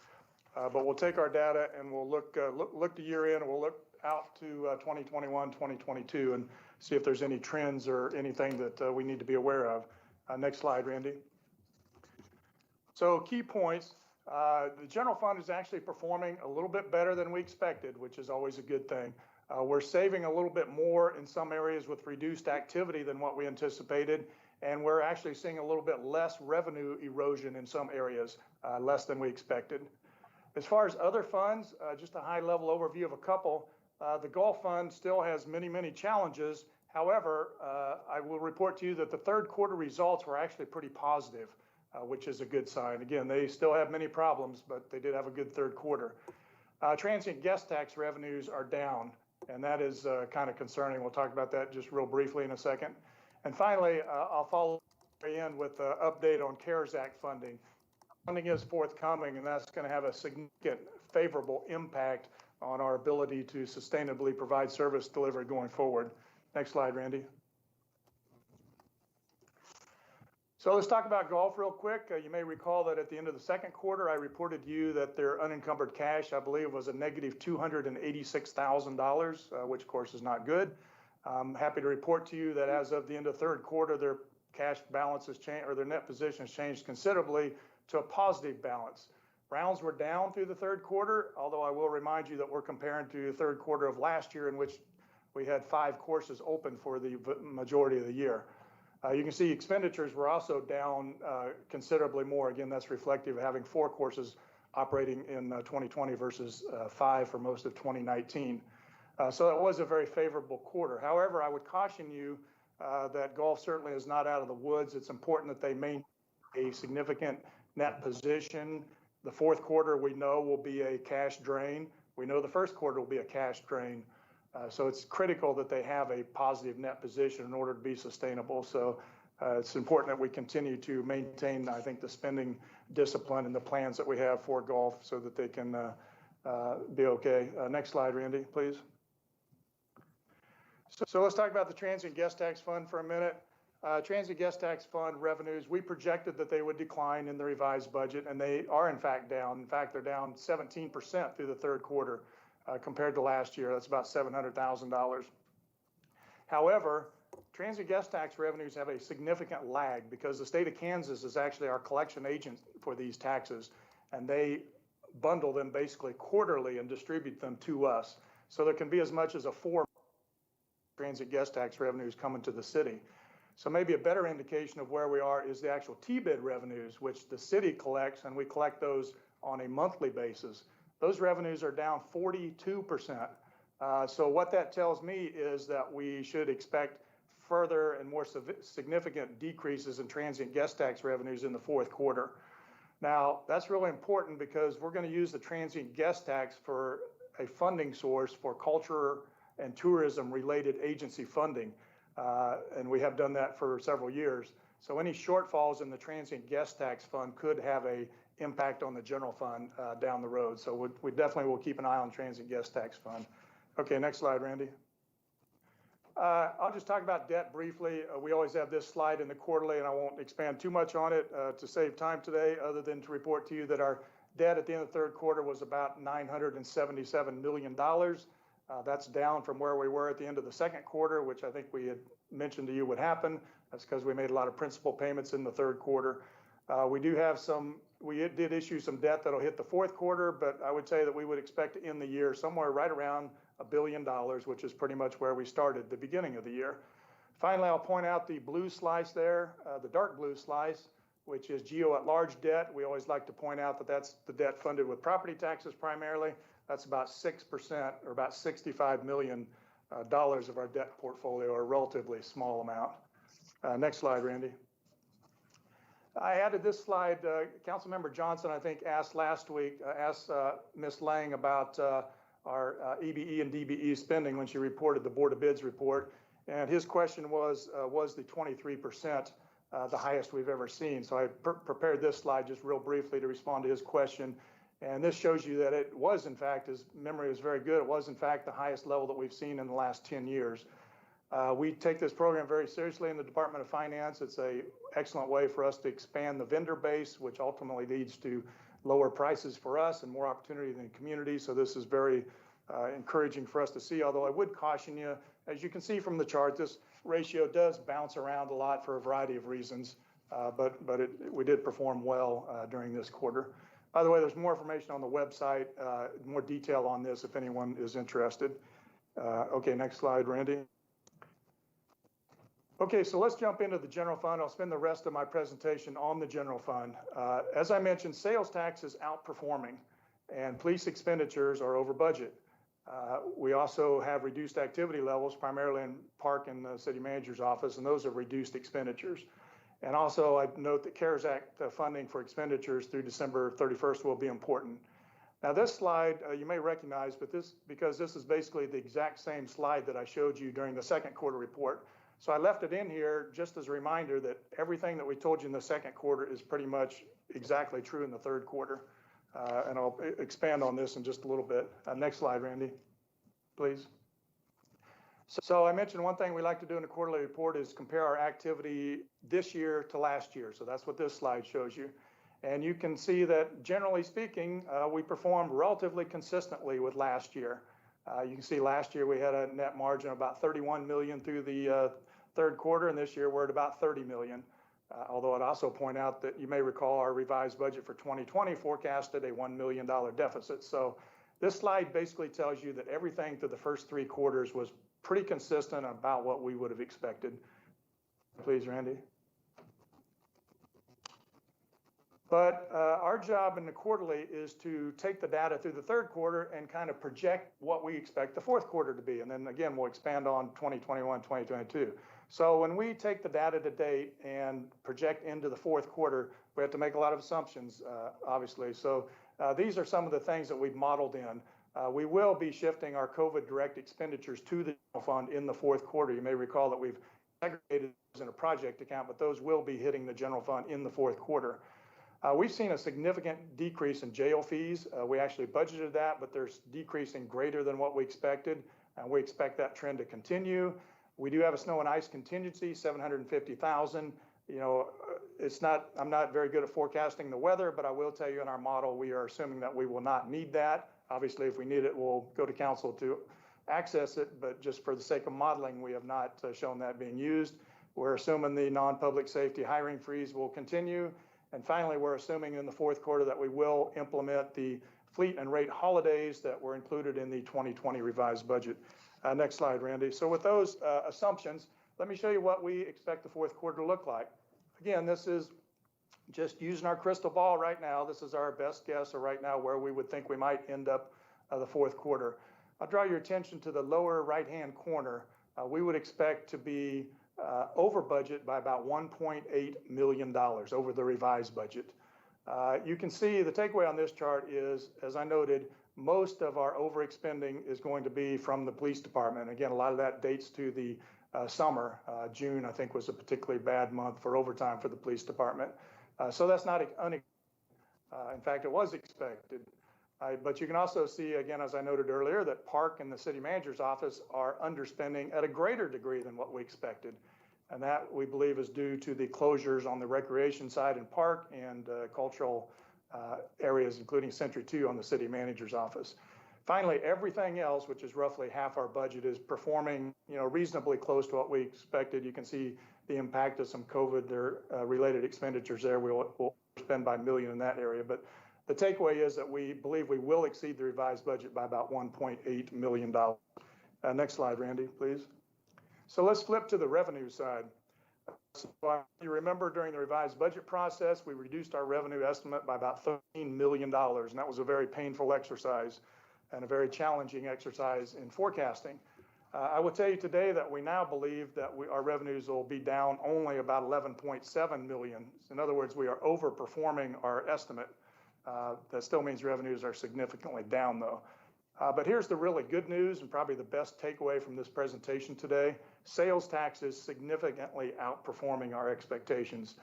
but we'll take our data and we'll look to year end, and we'll look out to 2021, 2022, and see if there's any trends or anything that we need to be aware of. Next slide, Randy. So key points. The general fund is actually performing a little bit better than we expected, which is always a good thing. We're saving a little bit more in some areas with reduced activity than what we anticipated, and we're actually seeing a little bit less revenue erosion in some areas, less than we expected. As far as other funds, just a high-level overview of a couple. The Gulf Fund still has many, many challenges. However, I will report to you that the third quarter results were actually pretty positive, which is a good sign. Again, they still have many problems, but they did have a good third quarter. Transient guest tax revenues are down, and that is kind of concerning. We'll talk about that just real briefly in a second. And finally, I'll follow in with an update on CARES Act funding. Funding is forthcoming, and that's going to have a significant favorable impact on our ability to sustainably provide service delivery going forward. Next slide, Randy. So let's talk about Gulf real quick. You may recall that at the end of the second quarter, I reported to you that their unencumbered cash, I believe, was a negative $286,000, which of course is not good. I'm happy to report to you that as of the end of third quarter, their cash balance has changed, or their net position has changed considerably to a positive balance. Rounds were down through the third quarter, although I will remind you that we're comparing to the third quarter of last year, in which we had 5 courses open for the majority of the year. You can see expenditures were also down considerably more. Again, that's reflective of having 4 courses operating in 2020 versus 5 for most of 2019. So it was a very favorable quarter. However, I would caution you that golf certainly is not out of the woods. It's important that they maintain a significant net position. The fourth quarter we know will be a cash drain. We know the first quarter will be a cash drain. So it's critical that they have a positive net position in order to be sustainable. So it's important that we continue to maintain, I think, the spending discipline and the plans that we have for golf so that they can be okay. Next slide, Randy, please. So let's talk about the transient guest tax fund for a minute. Transient guest tax fund revenues, we projected that they would decline in the revised budget, and they are in fact down. In fact, they're down 17% through the third quarter compared to last year. That's about $700,000. However, transient guest tax revenues have a significant lag because the state of Kansas is actually our collection agent for these taxes, and they bundle them basically quarterly and distribute them to us. So there can be as much as a 4 transient guest tax revenues coming to the city. So maybe a better indication of where we are is the actual T-bid revenues, which the city collects, and we collect those on a monthly basis. Those revenues are down 42%. So what that tells me is that we should expect further and more significant decreases in transient guest tax revenues in the fourth quarter. Now, that's really important because we're going to use the transient guest tax for a funding source for culture and tourism related agency funding. And we have done that for several years. So any shortfalls in the transient guest tax fund could have a impact on the general fund down the road. So we definitely will keep an eye on transient guest tax fund. Okay, next slide, Randy. I'll just talk about debt briefly. We always have this slide in the quarterly, and I won't expand too much on it to save time today, other than to report to you that our debt at the end of the third quarter was about $977 million. That's down from where we were at the end of the second quarter, which I think we had mentioned to you would happen. That's because we made a lot of principal payments in the third quarter. We did issue some debt that'll hit the fourth quarter, but I would say that we would expect to end the year somewhere right around $1 billion, which is pretty much where we started the beginning of the year. Finally, I'll point out the blue slice there, the dark blue slice, which is GO at large debt. We always like to point out that that's the debt funded with property taxes primarily. That's about 6% or about $65 million of our debt portfolio, a relatively small amount. Next slide, Randy. I added this slide. Councilmember Johnson, I think, asked last week, Ms. Lang about our EBE and DBE spending when she reported the Board of Bids report. And his question was the 23% the highest we've ever seen? So I prepared this slide just real briefly to respond to his question. And this shows you that it was, in fact, his memory was very good. It was, in fact, the highest level that we've seen in the last 10 years. We take this program very seriously in the Department of Finance. It's an excellent way for us to expand the vendor base, which ultimately leads to lower prices for us and more opportunity in the community. So this is very encouraging for us to see, although I would caution you, as you can see from the chart, this ratio does bounce around a lot for a variety of reasons, but we did perform well during this quarter. By the way, there's more information on the website, more detail on this if anyone is interested. Okay, next slide, Randy. Okay, so let's jump into the general fund. I'll spend the rest of my presentation on the general fund. As I mentioned, sales tax is outperforming and police expenditures are over budget. We also have reduced activity levels, primarily in park and the city manager's office, and those are reduced expenditures. And also, I note that CARES Act funding for expenditures through December 31st will be important. Now, this slide you may recognize, but because this is basically the exact same slide that I showed you during the second quarter report. So I left it in here just as a reminder that everything that we told you in the second quarter is pretty much exactly true in the third quarter. And I'll expand on this in just a little bit. Next slide, Randy, please. So I mentioned one thing we like to do in a quarterly report is compare our activity this year to last year. So that's what this slide shows you. And you can see that generally speaking, we performed relatively consistently with last year. You can see last year we had a net margin of about 31 million through the third quarter, and this year we're at about 30 million. Although I'd also point out that you may recall our revised budget for 2020 forecasted a $1 million deficit. So this slide basically tells you that everything through the first three quarters was pretty consistent about what we would have expected. Please, Randy. But our job in the quarterly is to take the data through the third quarter and kind of project what we expect the fourth quarter to be. And then again, we'll expand on 2021, 2022. So when we take the data to date and project into the fourth quarter, we have to make a lot of assumptions, obviously. So these are some of the things that we've modeled in. We will be shifting our COVID direct expenditures to the general fund in the fourth quarter. You may recall that we've segregated those in a project account, but those will be hitting the general fund in the fourth quarter. We've seen a significant decrease in jail fees. We actually budgeted that, but they're decreasing greater than what we expected, and we expect that trend to continue. We do have a snow and ice contingency, $750,000. You know, I'm not very good at forecasting the weather, but I will tell you in our model, we are assuming that we will not need that. Obviously, if we need it, we'll go to council to access it, but just for the sake of modeling, we have not shown that being used. We're assuming the non-public safety hiring freeze will continue. And finally, we're assuming in the fourth quarter that we will implement the fleet and rate holidays that were included in the 2020 revised budget. Next slide, Randy. So with those assumptions, let me show you what we expect the fourth quarter to look like. Again, this is just using our crystal ball right now. This is our best guess of right now where we would think we might end up the fourth quarter. I'll draw your attention to the lower right-hand corner. We would expect to be over budget by about $1.8 million over the revised budget. You can see the takeaway on this chart is, as I noted, most of our overexpending is going to be from the police department. Again, a lot of that dates to the summer. June, I think, was a particularly bad month for overtime for the police department. So that's not unexpected. In fact, it was expected. But you can also see, again, as I noted earlier, that Park and the city manager's office are underspending at a greater degree than what we expected. And that, we believe, is due to the closures on the recreation side in Park and cultural areas, including Century 2 on the city manager's office. Finally, everything else, which is roughly half our budget, is performing, reasonably close to what we expected. You can see the impact of some COVID related expenditures there. We'll spend by $1 million in that area. But the takeaway is that we believe we will exceed the revised budget by about $1.8 million. Next slide, Randy, please. So let's flip to the revenue side. So you remember during the revised budget process, we reduced our revenue estimate by about $13 million. And that was a very painful exercise and a very challenging exercise in forecasting. I will tell you today that we now believe that our revenues will be down only about $11.7 million. In other words, we are overperforming our estimate. That still means revenues are significantly down, though. But here's the really good news and probably the best takeaway from this presentation today. Sales tax is significantly outperforming our expectations.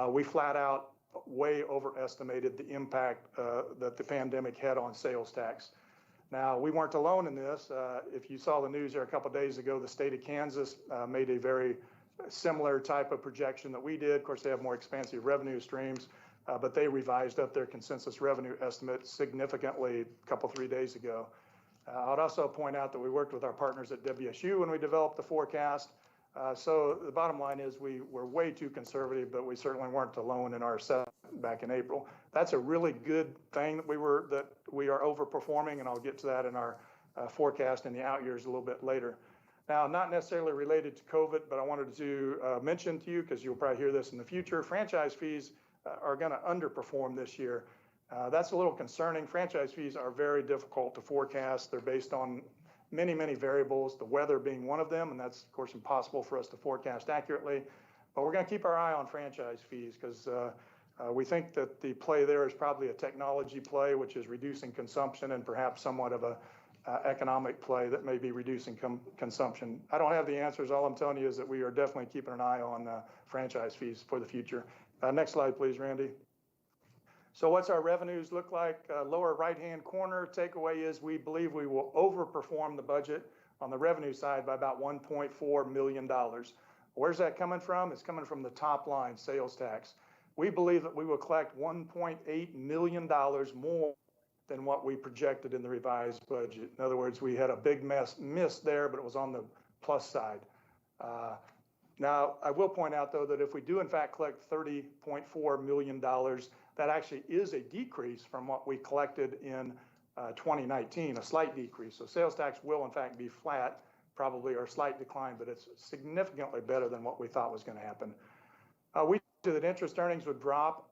We flat out way overestimated the impact that the pandemic had on sales tax. Now, we weren't alone in this. If you saw the news there a couple of days ago, the state of Kansas made a very similar type of projection that we did. Of course, they have more expansive revenue streams, but they revised up their consensus revenue estimate significantly a couple, 3 days ago. I'd also point out that we worked with our partners at WSU when we developed the forecast. So the bottom line is we were way too conservative, but we certainly weren't alone in our assessment back in April. That's a really good thing that we are overperforming, and I'll get to that in our forecast in the out years a little bit later. Now, not necessarily related to COVID, but I wanted to mention to you, because you'll probably hear this in the future, franchise fees are going to underperform this year. That's a little concerning. Franchise fees are very difficult to forecast. They're based on many, many variables, the weather being one of them, and that's, of course, impossible for us to forecast accurately. But we're going to keep our eye on franchise fees because we think that the play there is probably a technology play, which is reducing consumption, and perhaps somewhat of a economic play that may be reducing consumption. I don't have the answers. All I'm telling you is that we are definitely keeping an eye on franchise fees for the future. Next slide, please, Randy. So what's our revenues look like? Lower right-hand corner, takeaway is we believe we will overperform the budget on the revenue side by about $1.4 million. Where's that coming from? It's coming from the top line, sales tax. We believe that we will collect $1.8 million more than what we projected in the revised budget. In other words, we had a big miss there, but it was on the plus side. Now, I will point out, though, that if we do, in fact, collect $30.4 million, that actually is a decrease from what we collected in 2019, a slight decrease. So sales tax will, in fact, be flat, probably, or a slight decline, but it's significantly better than what we thought was going to happen. We that interest earnings would drop.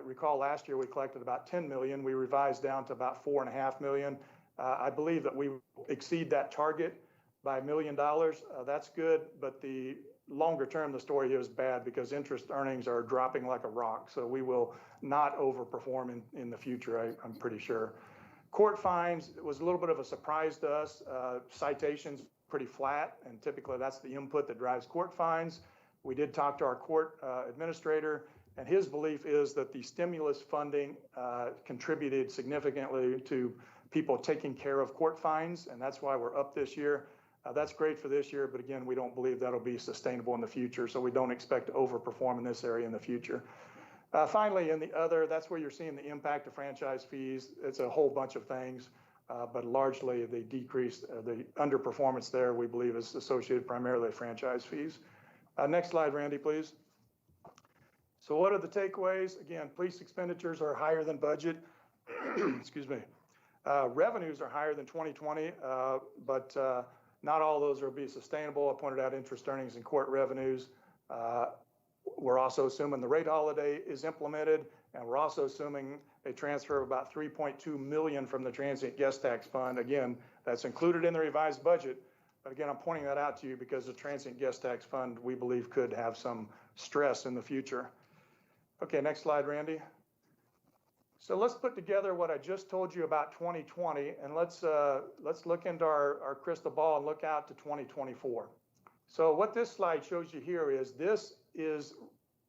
Recall last year we collected about 10 million. We revised down to about 4.5 million. I believe that we exceed that target by $1 million. That's good, but the longer term, the story is bad because interest earnings are dropping like a rock. So we will not overperform in the future, I'm pretty sure. Court fines was a little bit of a surprise to us. Citations pretty flat, and typically that's the input that drives court fines. We did talk to our court administrator, and his belief is that the stimulus funding contributed significantly to people taking care of court fines, and that's why we're up this year. That's great for this year, but again, we don't believe that'll be sustainable in the future, so we don't expect to overperform in this area in the future. Finally, in the other, that's where you're seeing the impact of franchise fees. It's a whole bunch of things, but largely the decrease, the underperformance there, we believe is associated primarily with franchise fees. Next slide, Randy, please. So what are the takeaways? Again, police expenditures are higher than budget. Excuse me. Revenues are higher than 2020, but not all of those will be sustainable. I pointed out interest earnings and court revenues. We're also assuming the rate holiday is implemented, and we're also assuming a transfer of about 3.2 million from the transient guest tax fund. Again, that's included in the revised budget. But again, I'm pointing that out to you because the transient guest tax fund, we believe, could have some stress in the future. Okay, next slide, Randy. So let's put together what I just told you about 2020, and let's look into our crystal ball and look out to 2024. So what this slide shows you here is this is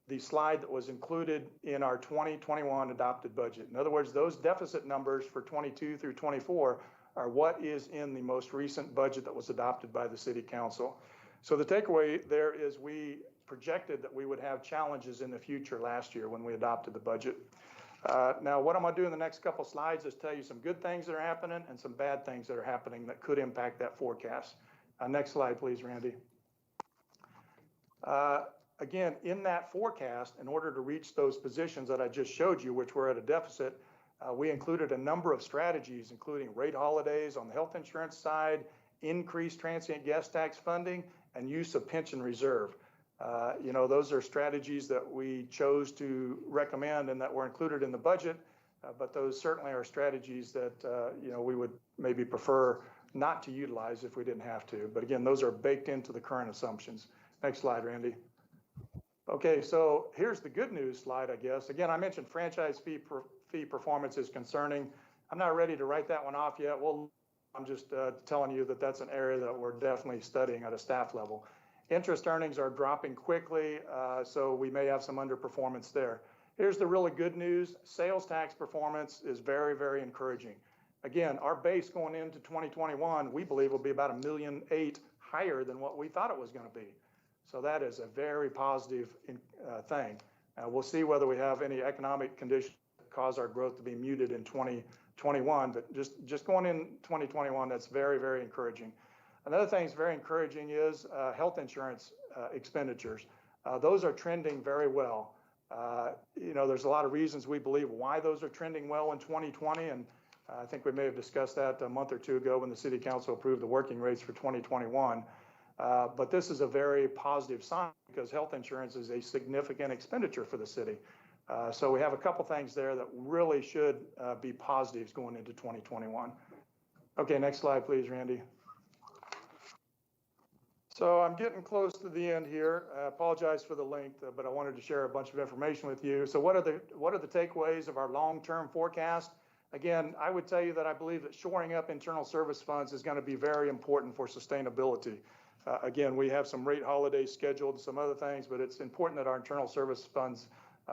the slide that was included in our 2021 adopted budget. In other words, those deficit numbers for 22 through 24 are what is in the most recent budget that was adopted by the City Council. So the takeaway there is we projected that we would have challenges in the future last year when we adopted the budget. Now, what I'm going to do in the next couple slides is tell you some good things that are happening and some bad things that are happening that could impact that forecast. Next slide, please, Randy. Again, in that forecast, in order to reach those positions that I just showed you, which were at a deficit, we included a number of strategies, including rate holidays on the health insurance side, increased transient guest tax funding, and use of pension reserve. You know, those are strategies that we chose to recommend and that were included in the budget, but those certainly are strategies that, you know, we would maybe prefer not to utilize if we didn't have to. But again, those are baked into the current assumptions. Next slide, Randy. Okay, so here's the good news slide, I guess. Again, I mentioned franchise fee performance is concerning. I'm not ready to write that one off yet. Well, I'm just telling you that that's an area that we're definitely studying at a staff level. Interest earnings are dropping quickly, so we may have some underperformance there. Here's the really good news. Sales tax performance is very, very encouraging. Again, our base going into 2021, we believe will be about $1.8 million higher than what we thought it was going to be. So that is a very positive thing. We'll see whether we have any economic conditions that cause our growth to be muted in 2021, but just going in 2021, that's very, very encouraging. Another thing that's very encouraging is health insurance expenditures. Those are trending very well. You know, there's a lot of reasons we believe why those are trending well in 2020, and I think we may have discussed that a month or two ago when the City Council approved the working rates for 2021. But this is a very positive sign because health insurance is a significant expenditure for the city. So we have a couple things there that really should be positives going into 2021. Okay, next slide, please, Randy. So I'm getting close to the end here. I apologize for the length, but I wanted to share a bunch of information with you. So what are the takeaways of our long-term forecast? Again, I would tell you that I believe that shoring up internal service funds is going to be very important for sustainability. Again, we have some rate holidays scheduled, some other things, but it's important that our internal service funds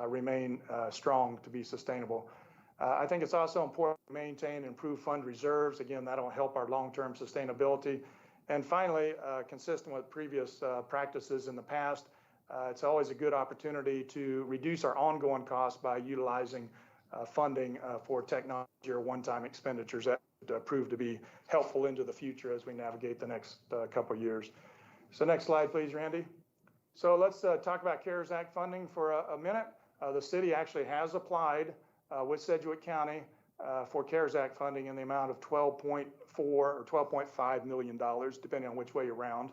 remain strong to be sustainable. I think it's also important to maintain and improve fund reserves. Again, that'll help our long-term sustainability. And finally, consistent with previous practices in the past, it's always a good opportunity to reduce our ongoing costs by utilizing funding for technology or one-time expenditures that prove to be helpful into the future as we navigate the next couple of years. So next slide, please, Randy. So let's talk about CARES Act funding for a minute. The city actually has applied with Sedgwick County for CARES Act funding in the amount of $12.4 or $12.5 million, depending on which way you round.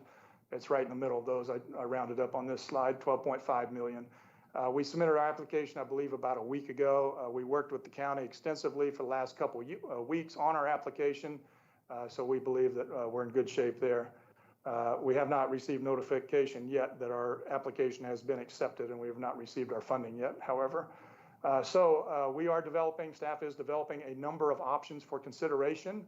It's right in the middle of those. I rounded up on this slide, $12.5 million. We submitted our application, I believe, about a week ago. We worked with the county extensively for the last couple of weeks on our application, so we believe that we're in good shape there. We have not received notification yet that our application has been accepted, and we have not received our funding yet, however. We are developing, staff is developing a number of options for consideration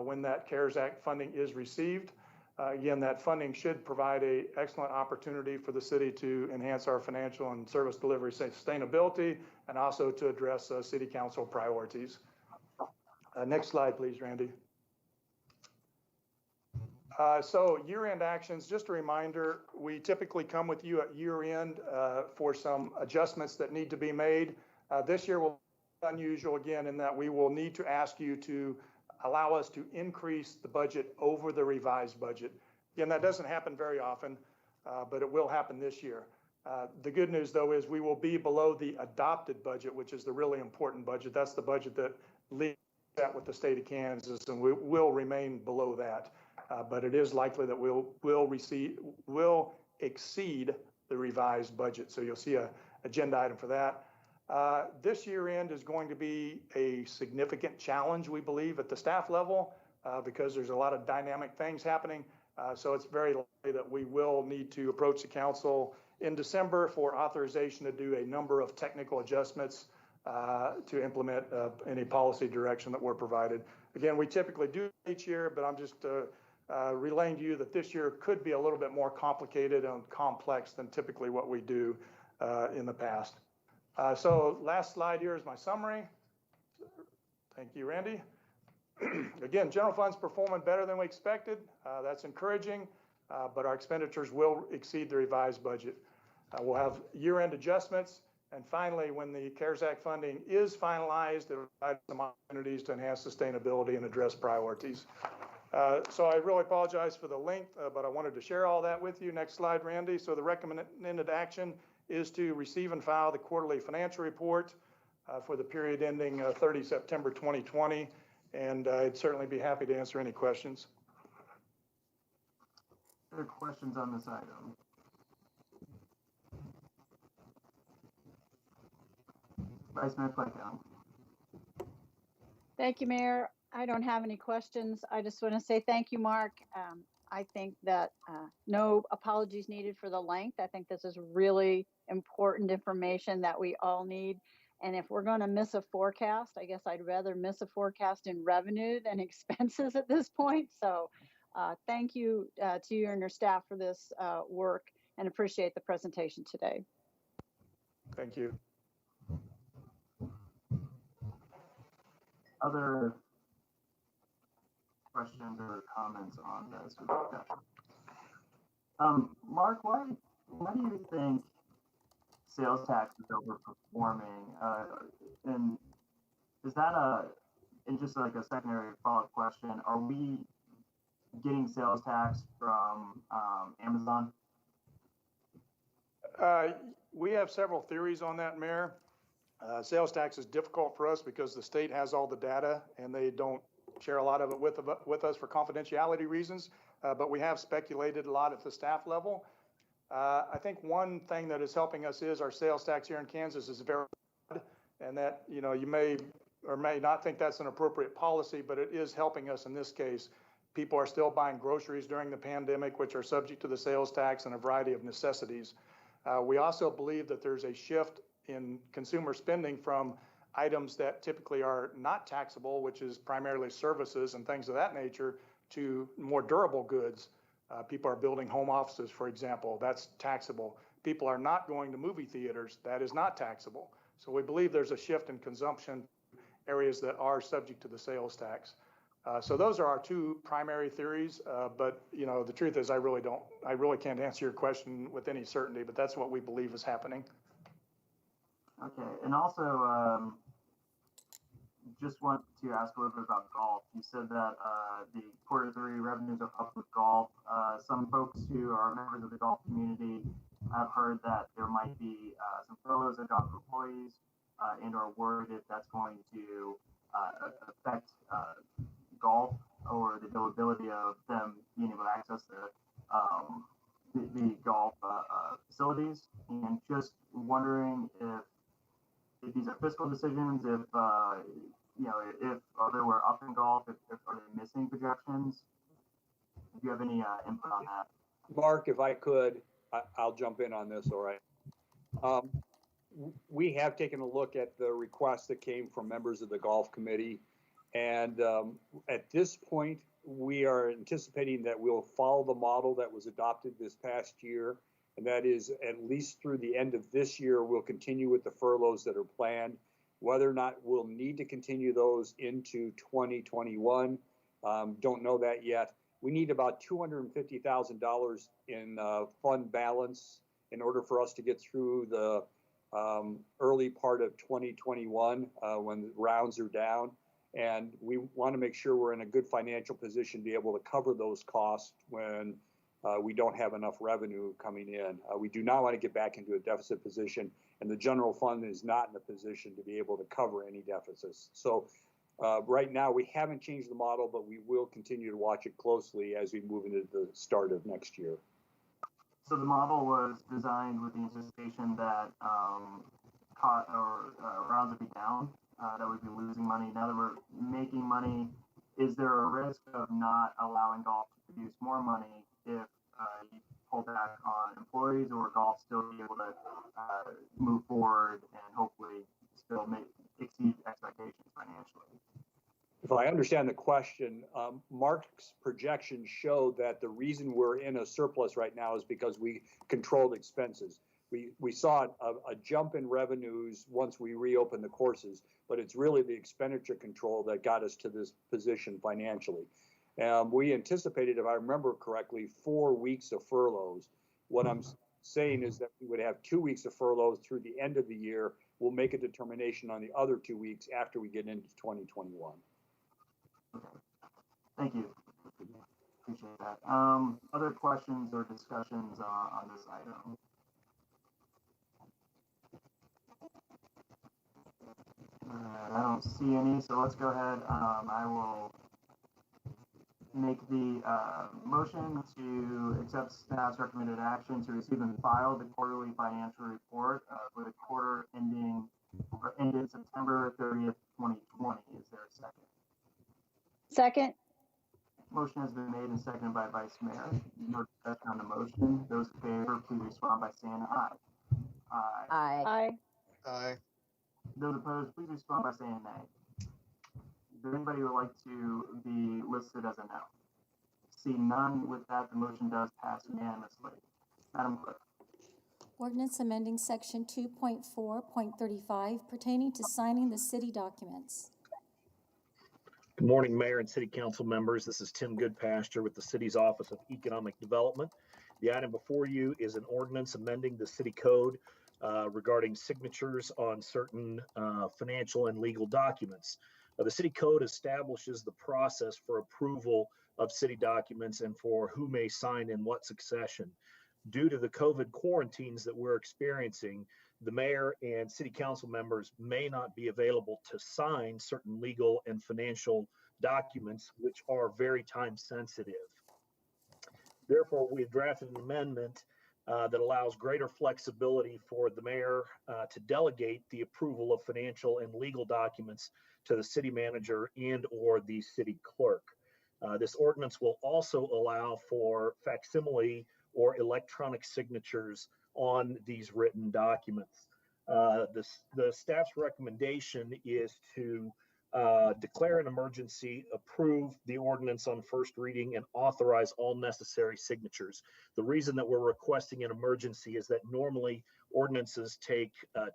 when that CARES Act funding is received. Again, that funding should provide an excellent opportunity for the city to enhance our financial and service delivery sustainability, and also to address city council priorities. Next slide, please, Randy. So year-end actions, just a reminder, we typically come with you at year-end for some adjustments that need to be made. This year will be unusual again in that we will need to ask you to allow us to increase the budget over the revised budget. Again, that doesn't happen very often, but it will happen this year. The good news, though, is we will be below the adopted budget, which is the really important budget. That's the budget that leads that with the state of Kansas, and we will remain below that. But it is likely that we'll exceed the revised budget. So you'll see an agenda item for that. This year end is going to be a significant challenge, we believe, at the staff level because there's a lot of dynamic things happening. So it's very likely that we will need to approach the council in December for authorization to do a number of technical adjustments to implement any policy direction that we're provided. Again, we typically do each year, but I'm just relaying to you that this year could be a little bit more complicated and complex than typically what we do in the past. So last slide here is my summary. Thank you, Randy. Again, general fund's performing better than we expected. That's encouraging, but our expenditures will exceed the revised budget. We'll have year-end adjustments. And finally, when the CARES Act funding is finalized, it will provide some opportunities to enhance sustainability and address priorities. So I really apologize for the length, but I wanted to share all that with you. Next slide, Randy. So the recommended action is to receive and file the quarterly financial report for the period ending 30 September 2020. And I'd certainly be happy to answer any questions. Are there questions on this item? Vice Mayor Clayton. Thank you, Mayor. I don't have any questions. I just want to say thank you, Mark. I think that no apologies needed for the length. I think this is really important information that we all need. And if we're going to miss a forecast, I guess I'd rather miss a forecast in revenue than expenses at this point. So thank you to you and your staff for this work, and appreciate the presentation today. Thank you. Other questions or comments on this? Mark, why do you think sales tax is overperforming? And is that and just like a secondary follow-up question, are we getting sales tax from Amazon? We have several theories on that, Mayor. Sales tax is difficult for us because the state has all the data and they don't share a lot of it with us for confidentiality reasons, but we have speculated a lot at the staff level. I think one thing that is helping us is our sales tax here in Kansas is very good, and that, you know, you may or may not think that's an appropriate policy, but it is helping us in this case. People are still buying groceries during the pandemic, which are subject to the sales tax and a variety of necessities. We also believe that there's a shift in consumer spending from items that typically are not taxable, which is primarily services and things of that nature, to more durable goods. People are building home offices, for example, that's taxable. People are not going to movie theaters, that is not taxable. So we believe there's a shift in consumption areas that are subject to the sales tax. So those are our two primary theories, but you know, the truth is I really can't answer your question with any certainty, but that's what we believe is happening. Okay, and also just want to ask a little bit about golf. You said that the Q3 revenues are up with golf. Some folks who are members of the golf community have heard that there might be some furloughs of golf employees and are worried if that's going to affect golf or the availability of them being able to access the golf facilities. And just wondering fiscal decisions if, if there were up in golf, if are they missing projections? Do you have any input on that? Mark, if I could, I'll jump in on this, all right. We have taken a look at the requests that came from members of the golf committee. And at this point, we are anticipating that we'll follow the model that was adopted this past year. And that is at least through the end of this year, we'll continue with the furloughs that are planned. Whether or not we'll need to continue those into 2021, don't know that yet. We need about $250,000 in fund balance in order for us to get through the early part of 2021 when the rounds are down. And we want to make sure we're in a good financial position to be able to cover those costs when we don't have enough revenue coming in. We do not want to get back into a deficit position, and the general fund is not in a position to be able to cover any deficits. So right now, we haven't changed the model, but we will continue to watch it closely as we move into the start of next year. So the model was designed with the anticipation that rounds would be down, that we'd be losing money. Now that we're making money, is there a risk of not allowing golf to produce more money if you pull back on employees, or golf still be able to move forward and hopefully still exceed expectations financially? If I understand the question, Mark's projections show that the reason we're in a surplus right now is because we controlled expenses. We saw a jump in revenues once we reopened the courses, but it's really the expenditure control that got us to this position financially. We anticipated, if I remember correctly, 4 weeks of furloughs. What I'm saying is that we would have 2 weeks of furloughs through the end of the year. We'll make a determination on the other 2 weeks after we get into 2021. Okay. Thank you. Appreciate that. Other questions or discussions on this item? I don't see any, so let's go ahead. I will make the motion to accept staff's recommended action to receive and file the quarterly financial report for the quarter ended September 30th, 2020. Is there a second? Second. Motion has been made and seconded by Vice Mayor. No discussion on the motion. Those in favor, please respond by saying aye. Aye. Aye. Aye. Aye. Those opposed, please respond by saying nay. Is there anybody who would like to be listed as a no? Seeing none, with that, the motion does pass unanimously. Madam Clerk. Ordinance amending section 2.4.35 pertaining to signing the city documents. Good morning, Mayor and City Council members. This is Tim Goodpasture with the City's Office of Economic Development. The item before you is an ordinance amending the city code regarding signatures on certain financial and legal documents. The city code establishes the process for approval of city documents and for who may sign in what succession. Due to the COVID quarantines that we're experiencing, the mayor and city council members may not be available to sign certain legal and financial documents, which are very time sensitive. Therefore, we have drafted an amendment that allows greater flexibility for the mayor to delegate the approval of financial and legal documents to the city manager and or the city clerk. This ordinance will also allow for facsimile or electronic signatures on these written documents. The staff's recommendation is to declare an emergency, approve the ordinance on first reading, and authorize all necessary signatures. The reason that we're requesting an emergency is that normally ordinances take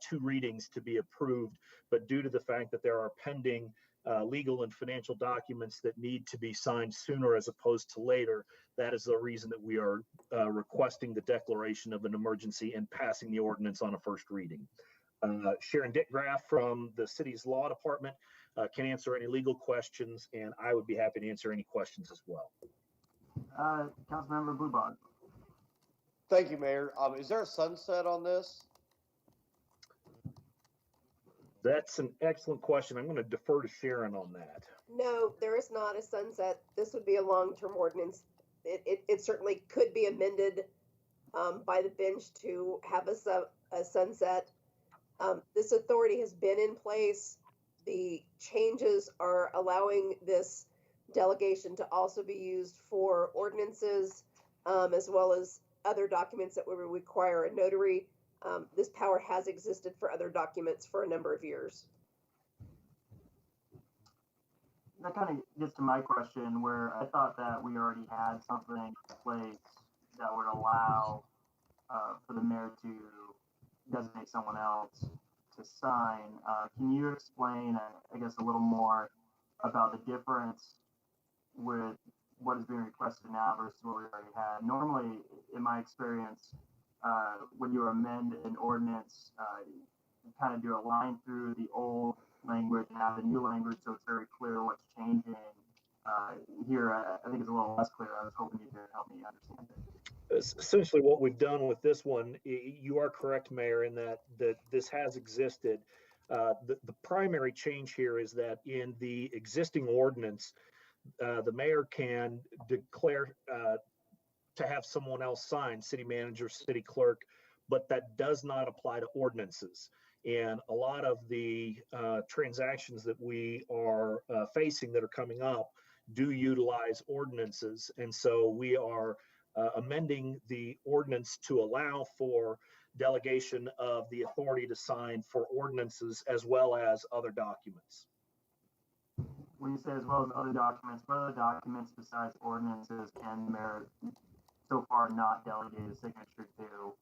2 readings to be approved, but due to the fact that there are pending legal and financial documents that need to be signed sooner as opposed to later, that is the reason that we are requesting the declaration of an emergency and passing the ordinance on a first reading. Sharon Dickgraf from the city's law department can answer any legal questions, and I would be happy to answer any questions as well. Councilmember Bluebog. Thank you, Mayor. Is there a sunset on this? That's an excellent question. I'm going to defer to Sharon on that. No, there is not a sunset. This would be a long-term ordinance. It certainly could be amended by the bench to have a sunset. This authority has been in place. The changes are allowing this delegation to also be used for ordinances, as well as other documents that would require a notary. This power has existed for other documents for a number of years. That kind of gets to my question, where I thought that we already had something in place that would allow for the mayor to designate someone else to sign. Can you explain, I guess, a little more about the difference with what is being requested now versus what we already had? Normally, in my experience, when you amend an ordinance, you kind of do a line through the old language and add the new language, so it's very clear what's changing. Here, I think it's a little less clear. I was hoping you could help me understand it. Essentially, what we've done with this one, you are correct, Mayor, in that this has existed. The primary change here is that in the existing ordinance, the mayor can declare to have someone else sign, city manager, city clerk, but that does not apply to ordinances. And a lot of the transactions that we are facing that are coming up do utilize ordinances. And so we are amending the ordinance to allow for delegation of the authority to sign for ordinances as well as other documents. When you say as well as other documents, what other documents besides ordinances can the mayor so far not delegate a signature to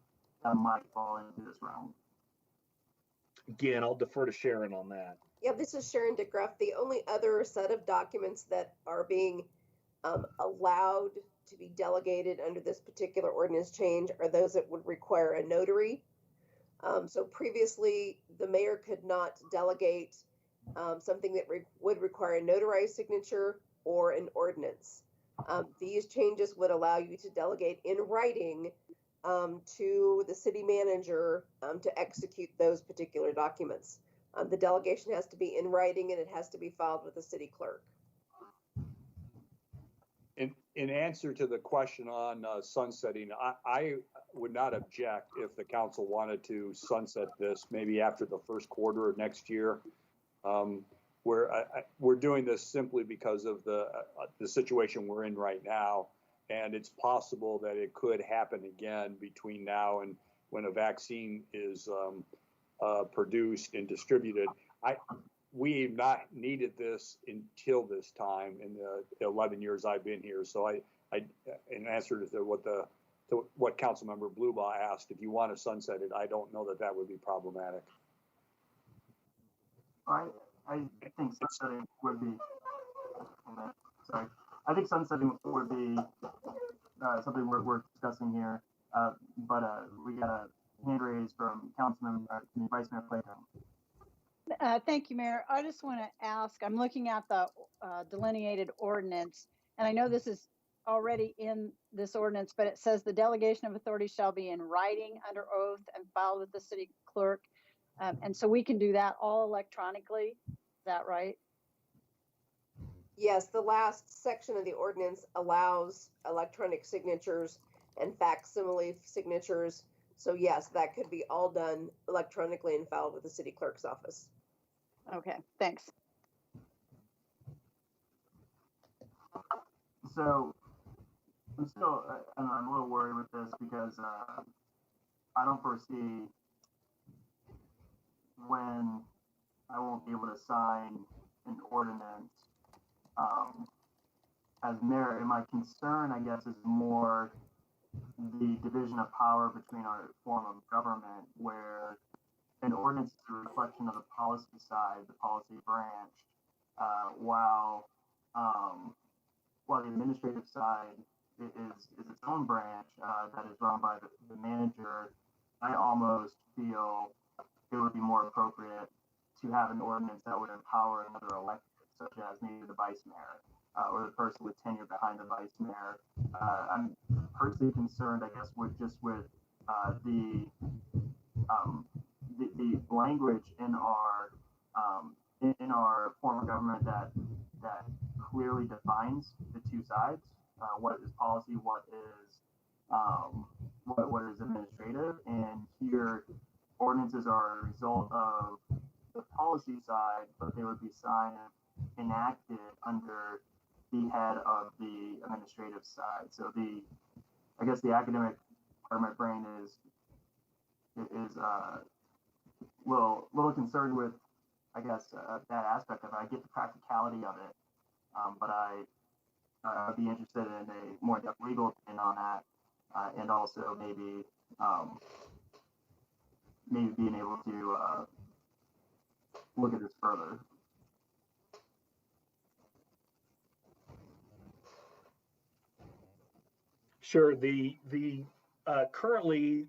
that might fall into this realm? Again, I'll defer to Sharon on that. Yeah, this is Sharon DeGruff. The only other set of documents that are being allowed to be delegated under this particular ordinance change are those that would require a notary. So previously, the mayor could not delegate something that would require a notarized signature or an ordinance. These changes would allow you to delegate in writing to the city manager to execute those particular documents. The delegation has to be in writing and it has to be filed with the city clerk. In answer to the question on sunsetting, I would not object if the council wanted to sunset this maybe after the first quarter of next year. We're doing this simply because of the situation we're in right now, and it's possible that it could happen again between now and when a vaccine is produced and distributed. We've not needed this until this time in the 11 years I've been here. So in answer to what Councilmember Blubaugh asked, if you want to sunset it, I don't know that would be problematic. I think sunsetting would be. Sorry, I think sunsetting would be something we're discussing here. But we got a hand raised from Vice Mayor Playground. Thank you, Mayor. I just want to ask, I'm looking at the delineated ordinance, and I know this is already in this ordinance, but it says the delegation of authority shall be in writing under oath and filed with the city clerk. And so we can do that all electronically. Is that right? Yes, the last section of the ordinance allows electronic signatures and facsimile signatures. So yes, that could be all done electronically and filed with the city clerk's office. Okay, thanks. So I'm a little worried with this because I don't foresee when I won't be able to sign an ordinance as mayor. And my concern, I guess, is more the division of power between our form of government, where an ordinance is a reflection of the policy side, the policy branch, while the administrative side is its own branch that is run by the manager. I almost feel it would be more appropriate to have an ordinance that would empower another elected, such as maybe the vice mayor or the person with tenure behind the vice mayor. I'm personally concerned, I guess, with the language in our form of government that clearly defines the two sides. What is policy? What is administrative? And here, ordinances are a result of the policy side, but they would be signed and enacted under the head of the administrative side. So I guess the academic part of my brain is little concerned with, I guess, that aspect of it. I get the practicality of it, but I'd be interested in a more depth legal opinion on that, and also maybe being able to look at this further. Sure. Currently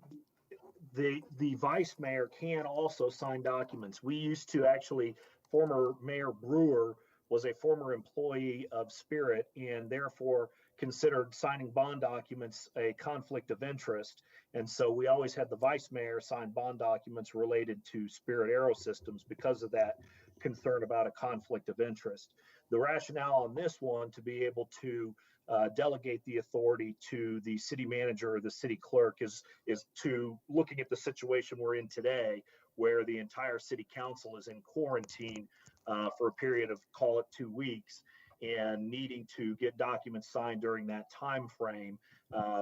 the vice mayor can also sign documents. We used to actually, former Mayor Brewer was a former employee of Spirit and therefore considered signing bond documents a conflict of interest. And so we always had the vice mayor sign bond documents related to Spirit Aerosystems because of that concern about a conflict of interest. The rationale on this one to be able to delegate the authority to the city manager or the city clerk is to looking at the situation we're in today, where the entire city council is in quarantine for a period of, call it 2 weeks, and needing to get documents signed during that time frame,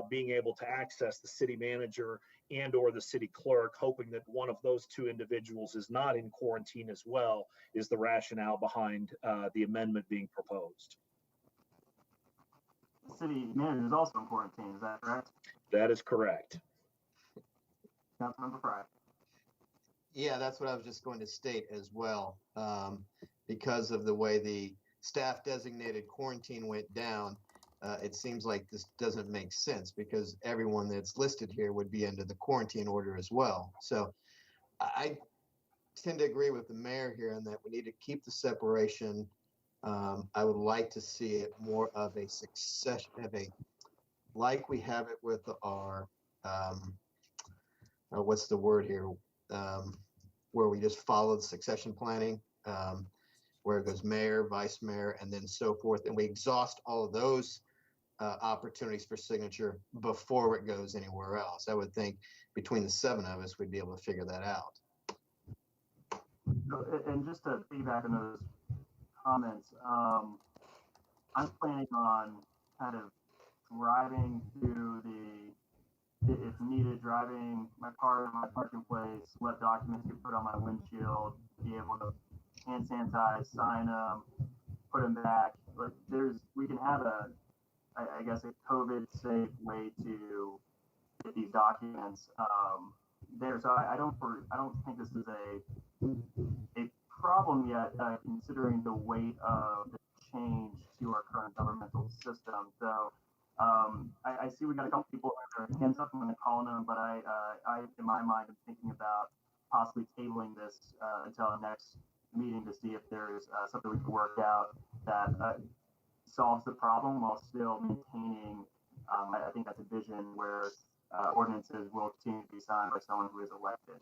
being able to access the city manager and or the city clerk, hoping that one of those two individuals is not in quarantine as well, is the rationale behind the amendment being proposed. The city manager is also in quarantine, is that correct? That is correct. Councilmember Frye. Yeah, that's what I was just going to state as well. Because of the way the staff designated quarantine went down, it seems like this doesn't make sense because everyone that's listed here would be under the quarantine order as well. So I tend to agree with the mayor here in that we need to keep the separation. I would like to see it more of a succession, like we have it with our, what's the word here, where we just follow the succession planning, where it goes mayor, vice mayor, and then so forth. And we exhaust all of those opportunities for signature before it goes anywhere else. I would think between the 7 of us, we'd be able to figure that out. And just to piggyback on those comments, I'm planning on kind of driving to if needed, driving my car in my parking place, let documents get put on my windshield, be able to hand sanitize, sign them, put them back. Like we can have I guess a COVID safe way to get these documents there. So I don't think this is a problem yet, considering the weight of the change to our current governmental system. So I see we got a couple people with their hands up. I'm going to call on them, but I in my mind, am thinking about possibly tabling this until our next meeting to see if there's something we can work out that solves the problem while still maintaining. I think that's a vision where ordinances will continue to be signed by someone who is elected.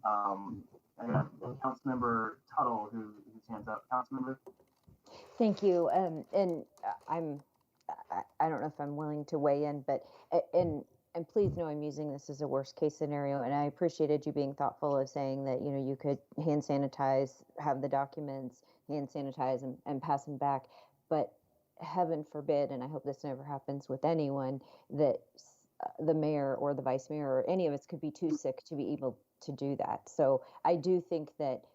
I got Councilmember Tuttle whose hands up. Councilmember. Thank you. And I don't know if I'm willing to weigh in, but and please know I'm using this as a worst case scenario. And I appreciated you being thoughtful of saying that, you could hand sanitize, have the documents, hand sanitize and pass them back. But heaven forbid, and I hope this never happens with anyone, that the mayor or the vice mayor or any of us could be too sick to be able to do that. So I do think that,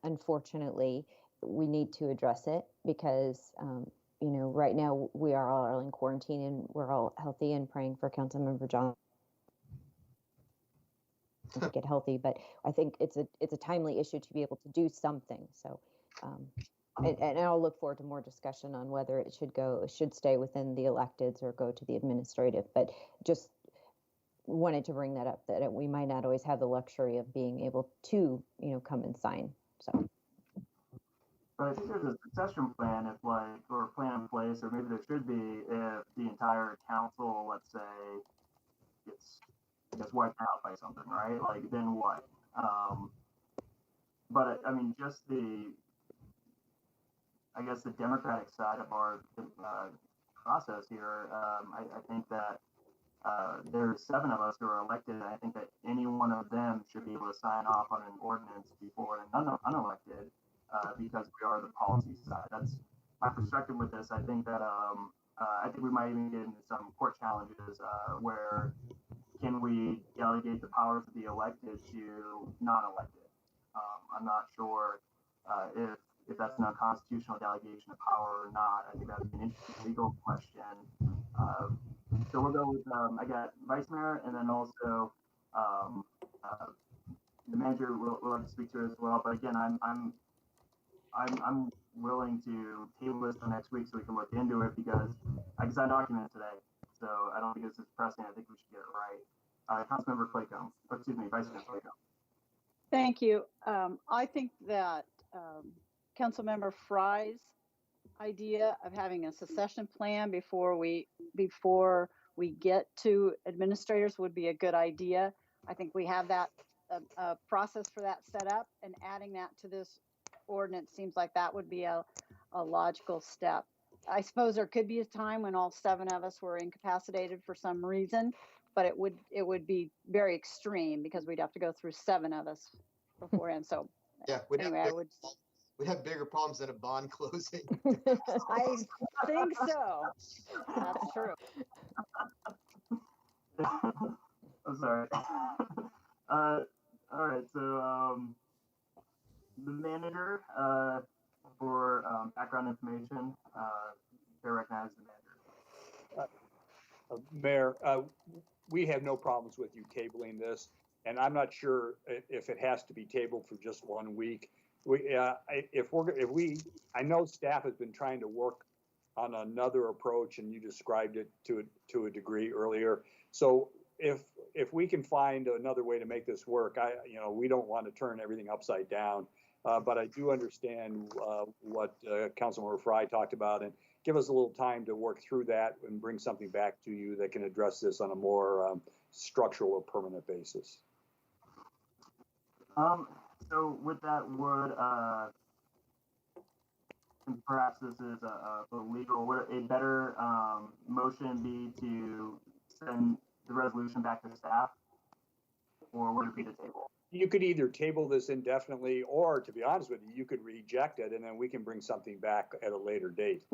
unfortunately, we need to address it because, right now we are all in quarantine and we're all healthy and praying for Councilmember John to get healthy. But I think it's a timely issue to be able to do something. So, and I'll look forward to more discussion on whether it should stay within the electeds or go to the administrative. But just wanted to bring that up, that we might not always have the luxury of being able to, come and sign. So. But I think there's a succession plan or a plan in place, or maybe there should be if the entire council, let's say, gets wiped out by something, right? Like, then what? But I mean, just I guess the democratic side of our process here, I think that there's 7 of us who are elected, and I think that any one of them should be able to sign off on an ordinance before an unelected, because we are the policy side. That's my perspective with this. I think that I think we might even get into some court challenges where can we delegate the powers of the elected to non-elected? I'm not sure if that's an unconstitutional delegation of power or not. I think that would be an interesting legal question. So we'll go with I got vice mayor, and then also the manager will have to speak to it as well. But again, I'm willing to table this for next week so we can look into it, because I signed document today, so I don't think this is pressing. I think we should get it right. Councilmember Claycomb, or excuse me, Vice Mayor Claycomb. Thank you. I think that Councilmember Fry's idea of having a succession plan before we get to administrators would be a good idea. I think we have that process for that set up, and adding that to this ordinance seems like that would be a logical step. I suppose there could be a time when all 7 of us were incapacitated for some reason, but it would be very extreme because we'd have to go through 7 of us beforehand. So yeah, anyway, we'd have bigger problems than a bond closing. I think so. That's true. I'm sorry. All right, so the manager for background information, they recognize the manager. Mayor, we have no problems with you tabling this, and I'm not sure if it has to be tabled for just 1 week. I know staff has been trying to work on another approach, and you described it to a degree earlier. So if we can find another way to make this work, we don't want to turn everything upside down, but I do understand what Councilmember Fry talked about, and give us a little time to work through that and bring something back to you that can address this on a more structural or permanent basis. So with that, and perhaps this is illegal, would a better motion be to send the resolution back to staff, or would it be to table? You could either table this indefinitely, or to be honest with you, you could reject it, and then we can bring something back at a later date.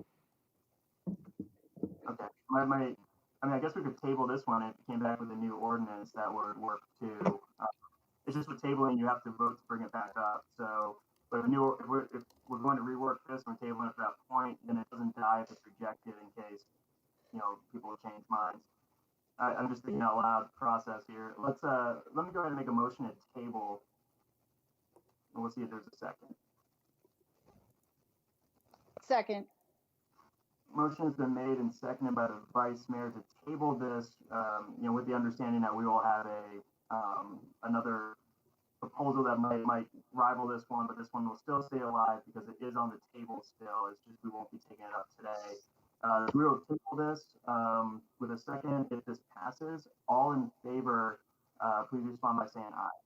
Okay. I guess we could table this one if it came back with a new ordinance that would work too. It's just with tabling, you have to vote to bring it back up. So, but if we're going to rework this and tabling it at that point, then it doesn't die if it's rejected in case, people change minds. I'm just thinking out loud process here. Let me go ahead and make a motion to table, and we'll see if there's a second. Second. Motion has been made and seconded by the vice mayor to table this, with the understanding that we will have another proposal that might rival this one, but this one will still stay alive because it is on the table still. It's just we won't be taking it up today. We will table this with a second. If this passes, all in favor, please respond by saying aye.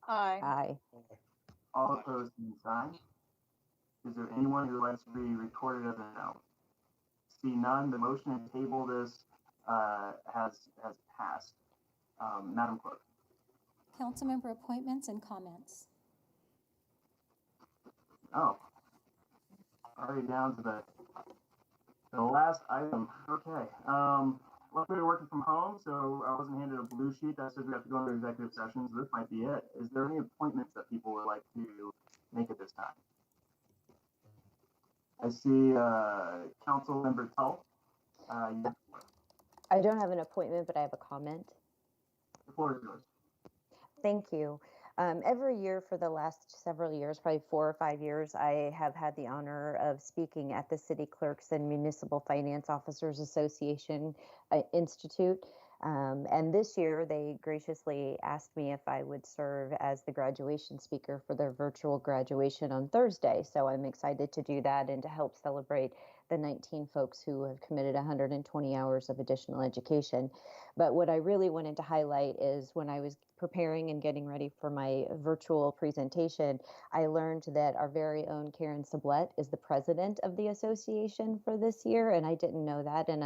Aye. Aye. All opposed, same sign. Is there anyone who would like to be recorded as a no? See none. The motion to table this has passed. Madam Clerk. Councilmember appointments and comments. Oh, already down to the last item. Okay. Luckily, we're working from home, so I wasn't handed a blue sheet that says we have to go into executive sessions. So this might be it. Is there any appointments that people would like to make at this time? I see Council Member Tull. I don't have an appointment, but I have a comment. The floor is yours. Thank you. Every year for the last several years, probably 4 or 5 years, I have had the honor of speaking at the City Clerks and Municipal Finance Officers Association Institute. And this year, they graciously asked me if I would serve as the graduation speaker for their virtual graduation on Thursday. So I'm excited to do that and to help celebrate the 19 folks who have committed 120 hours of additional education. But what I really wanted to highlight is when I was preparing and getting ready for my virtual presentation, I learned that our very own Karen Sublette is the president of the association for this year, and I didn't know that, and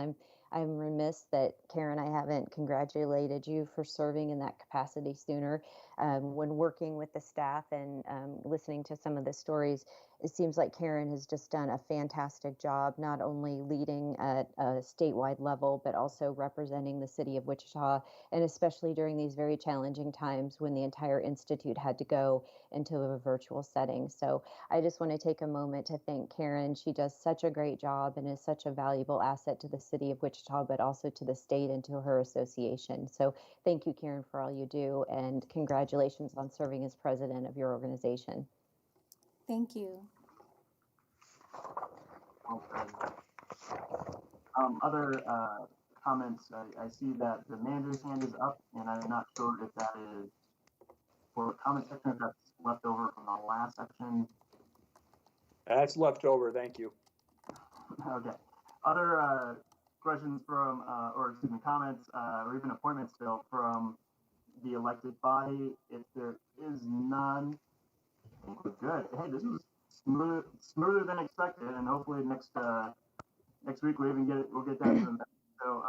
I'm remiss that Karen, I haven't congratulated you for serving in that capacity sooner. When working with the staff and listening to some of the stories, it seems like Karen has just done a fantastic job, not only leading at a statewide level, but also representing the city of Wichita, and especially during these very challenging times when the entire institute had to go into a virtual setting. So I just want to take a moment to thank Karen. She does such a great job and is such a valuable asset to the city of Wichita, but also to the state and to her association. So thank you, Karen, for all you do, and congratulations on serving as president of your organization. Thank you. Other comments, I see that the manager's hand is up, and I'm not sure if that is for the comment section, if that's left over from the last section. That's left over, thank you. Okay. Other questions from, or excuse me, comments, or even appointments still from the elected body? If there is none, I think we're good. Hey, this was smoother than expected, and hopefully next week we'll get that even better. So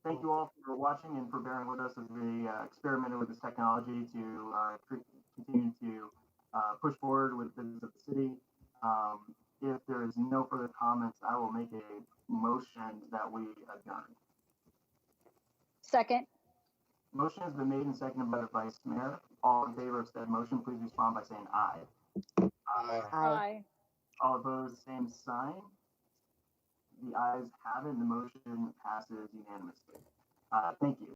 thank you all for watching and for bearing with us as we experimented with this technology to continue to push forward with the business of the city. If there is no further comments, I will make a motion that we adjourn. Second. Motion has been made and seconded by the vice mayor. All in favor of said motion, please respond by saying aye. Aye. Aye. All opposed, same sign. The ayes have it, and the motion passes unanimously. Thank you.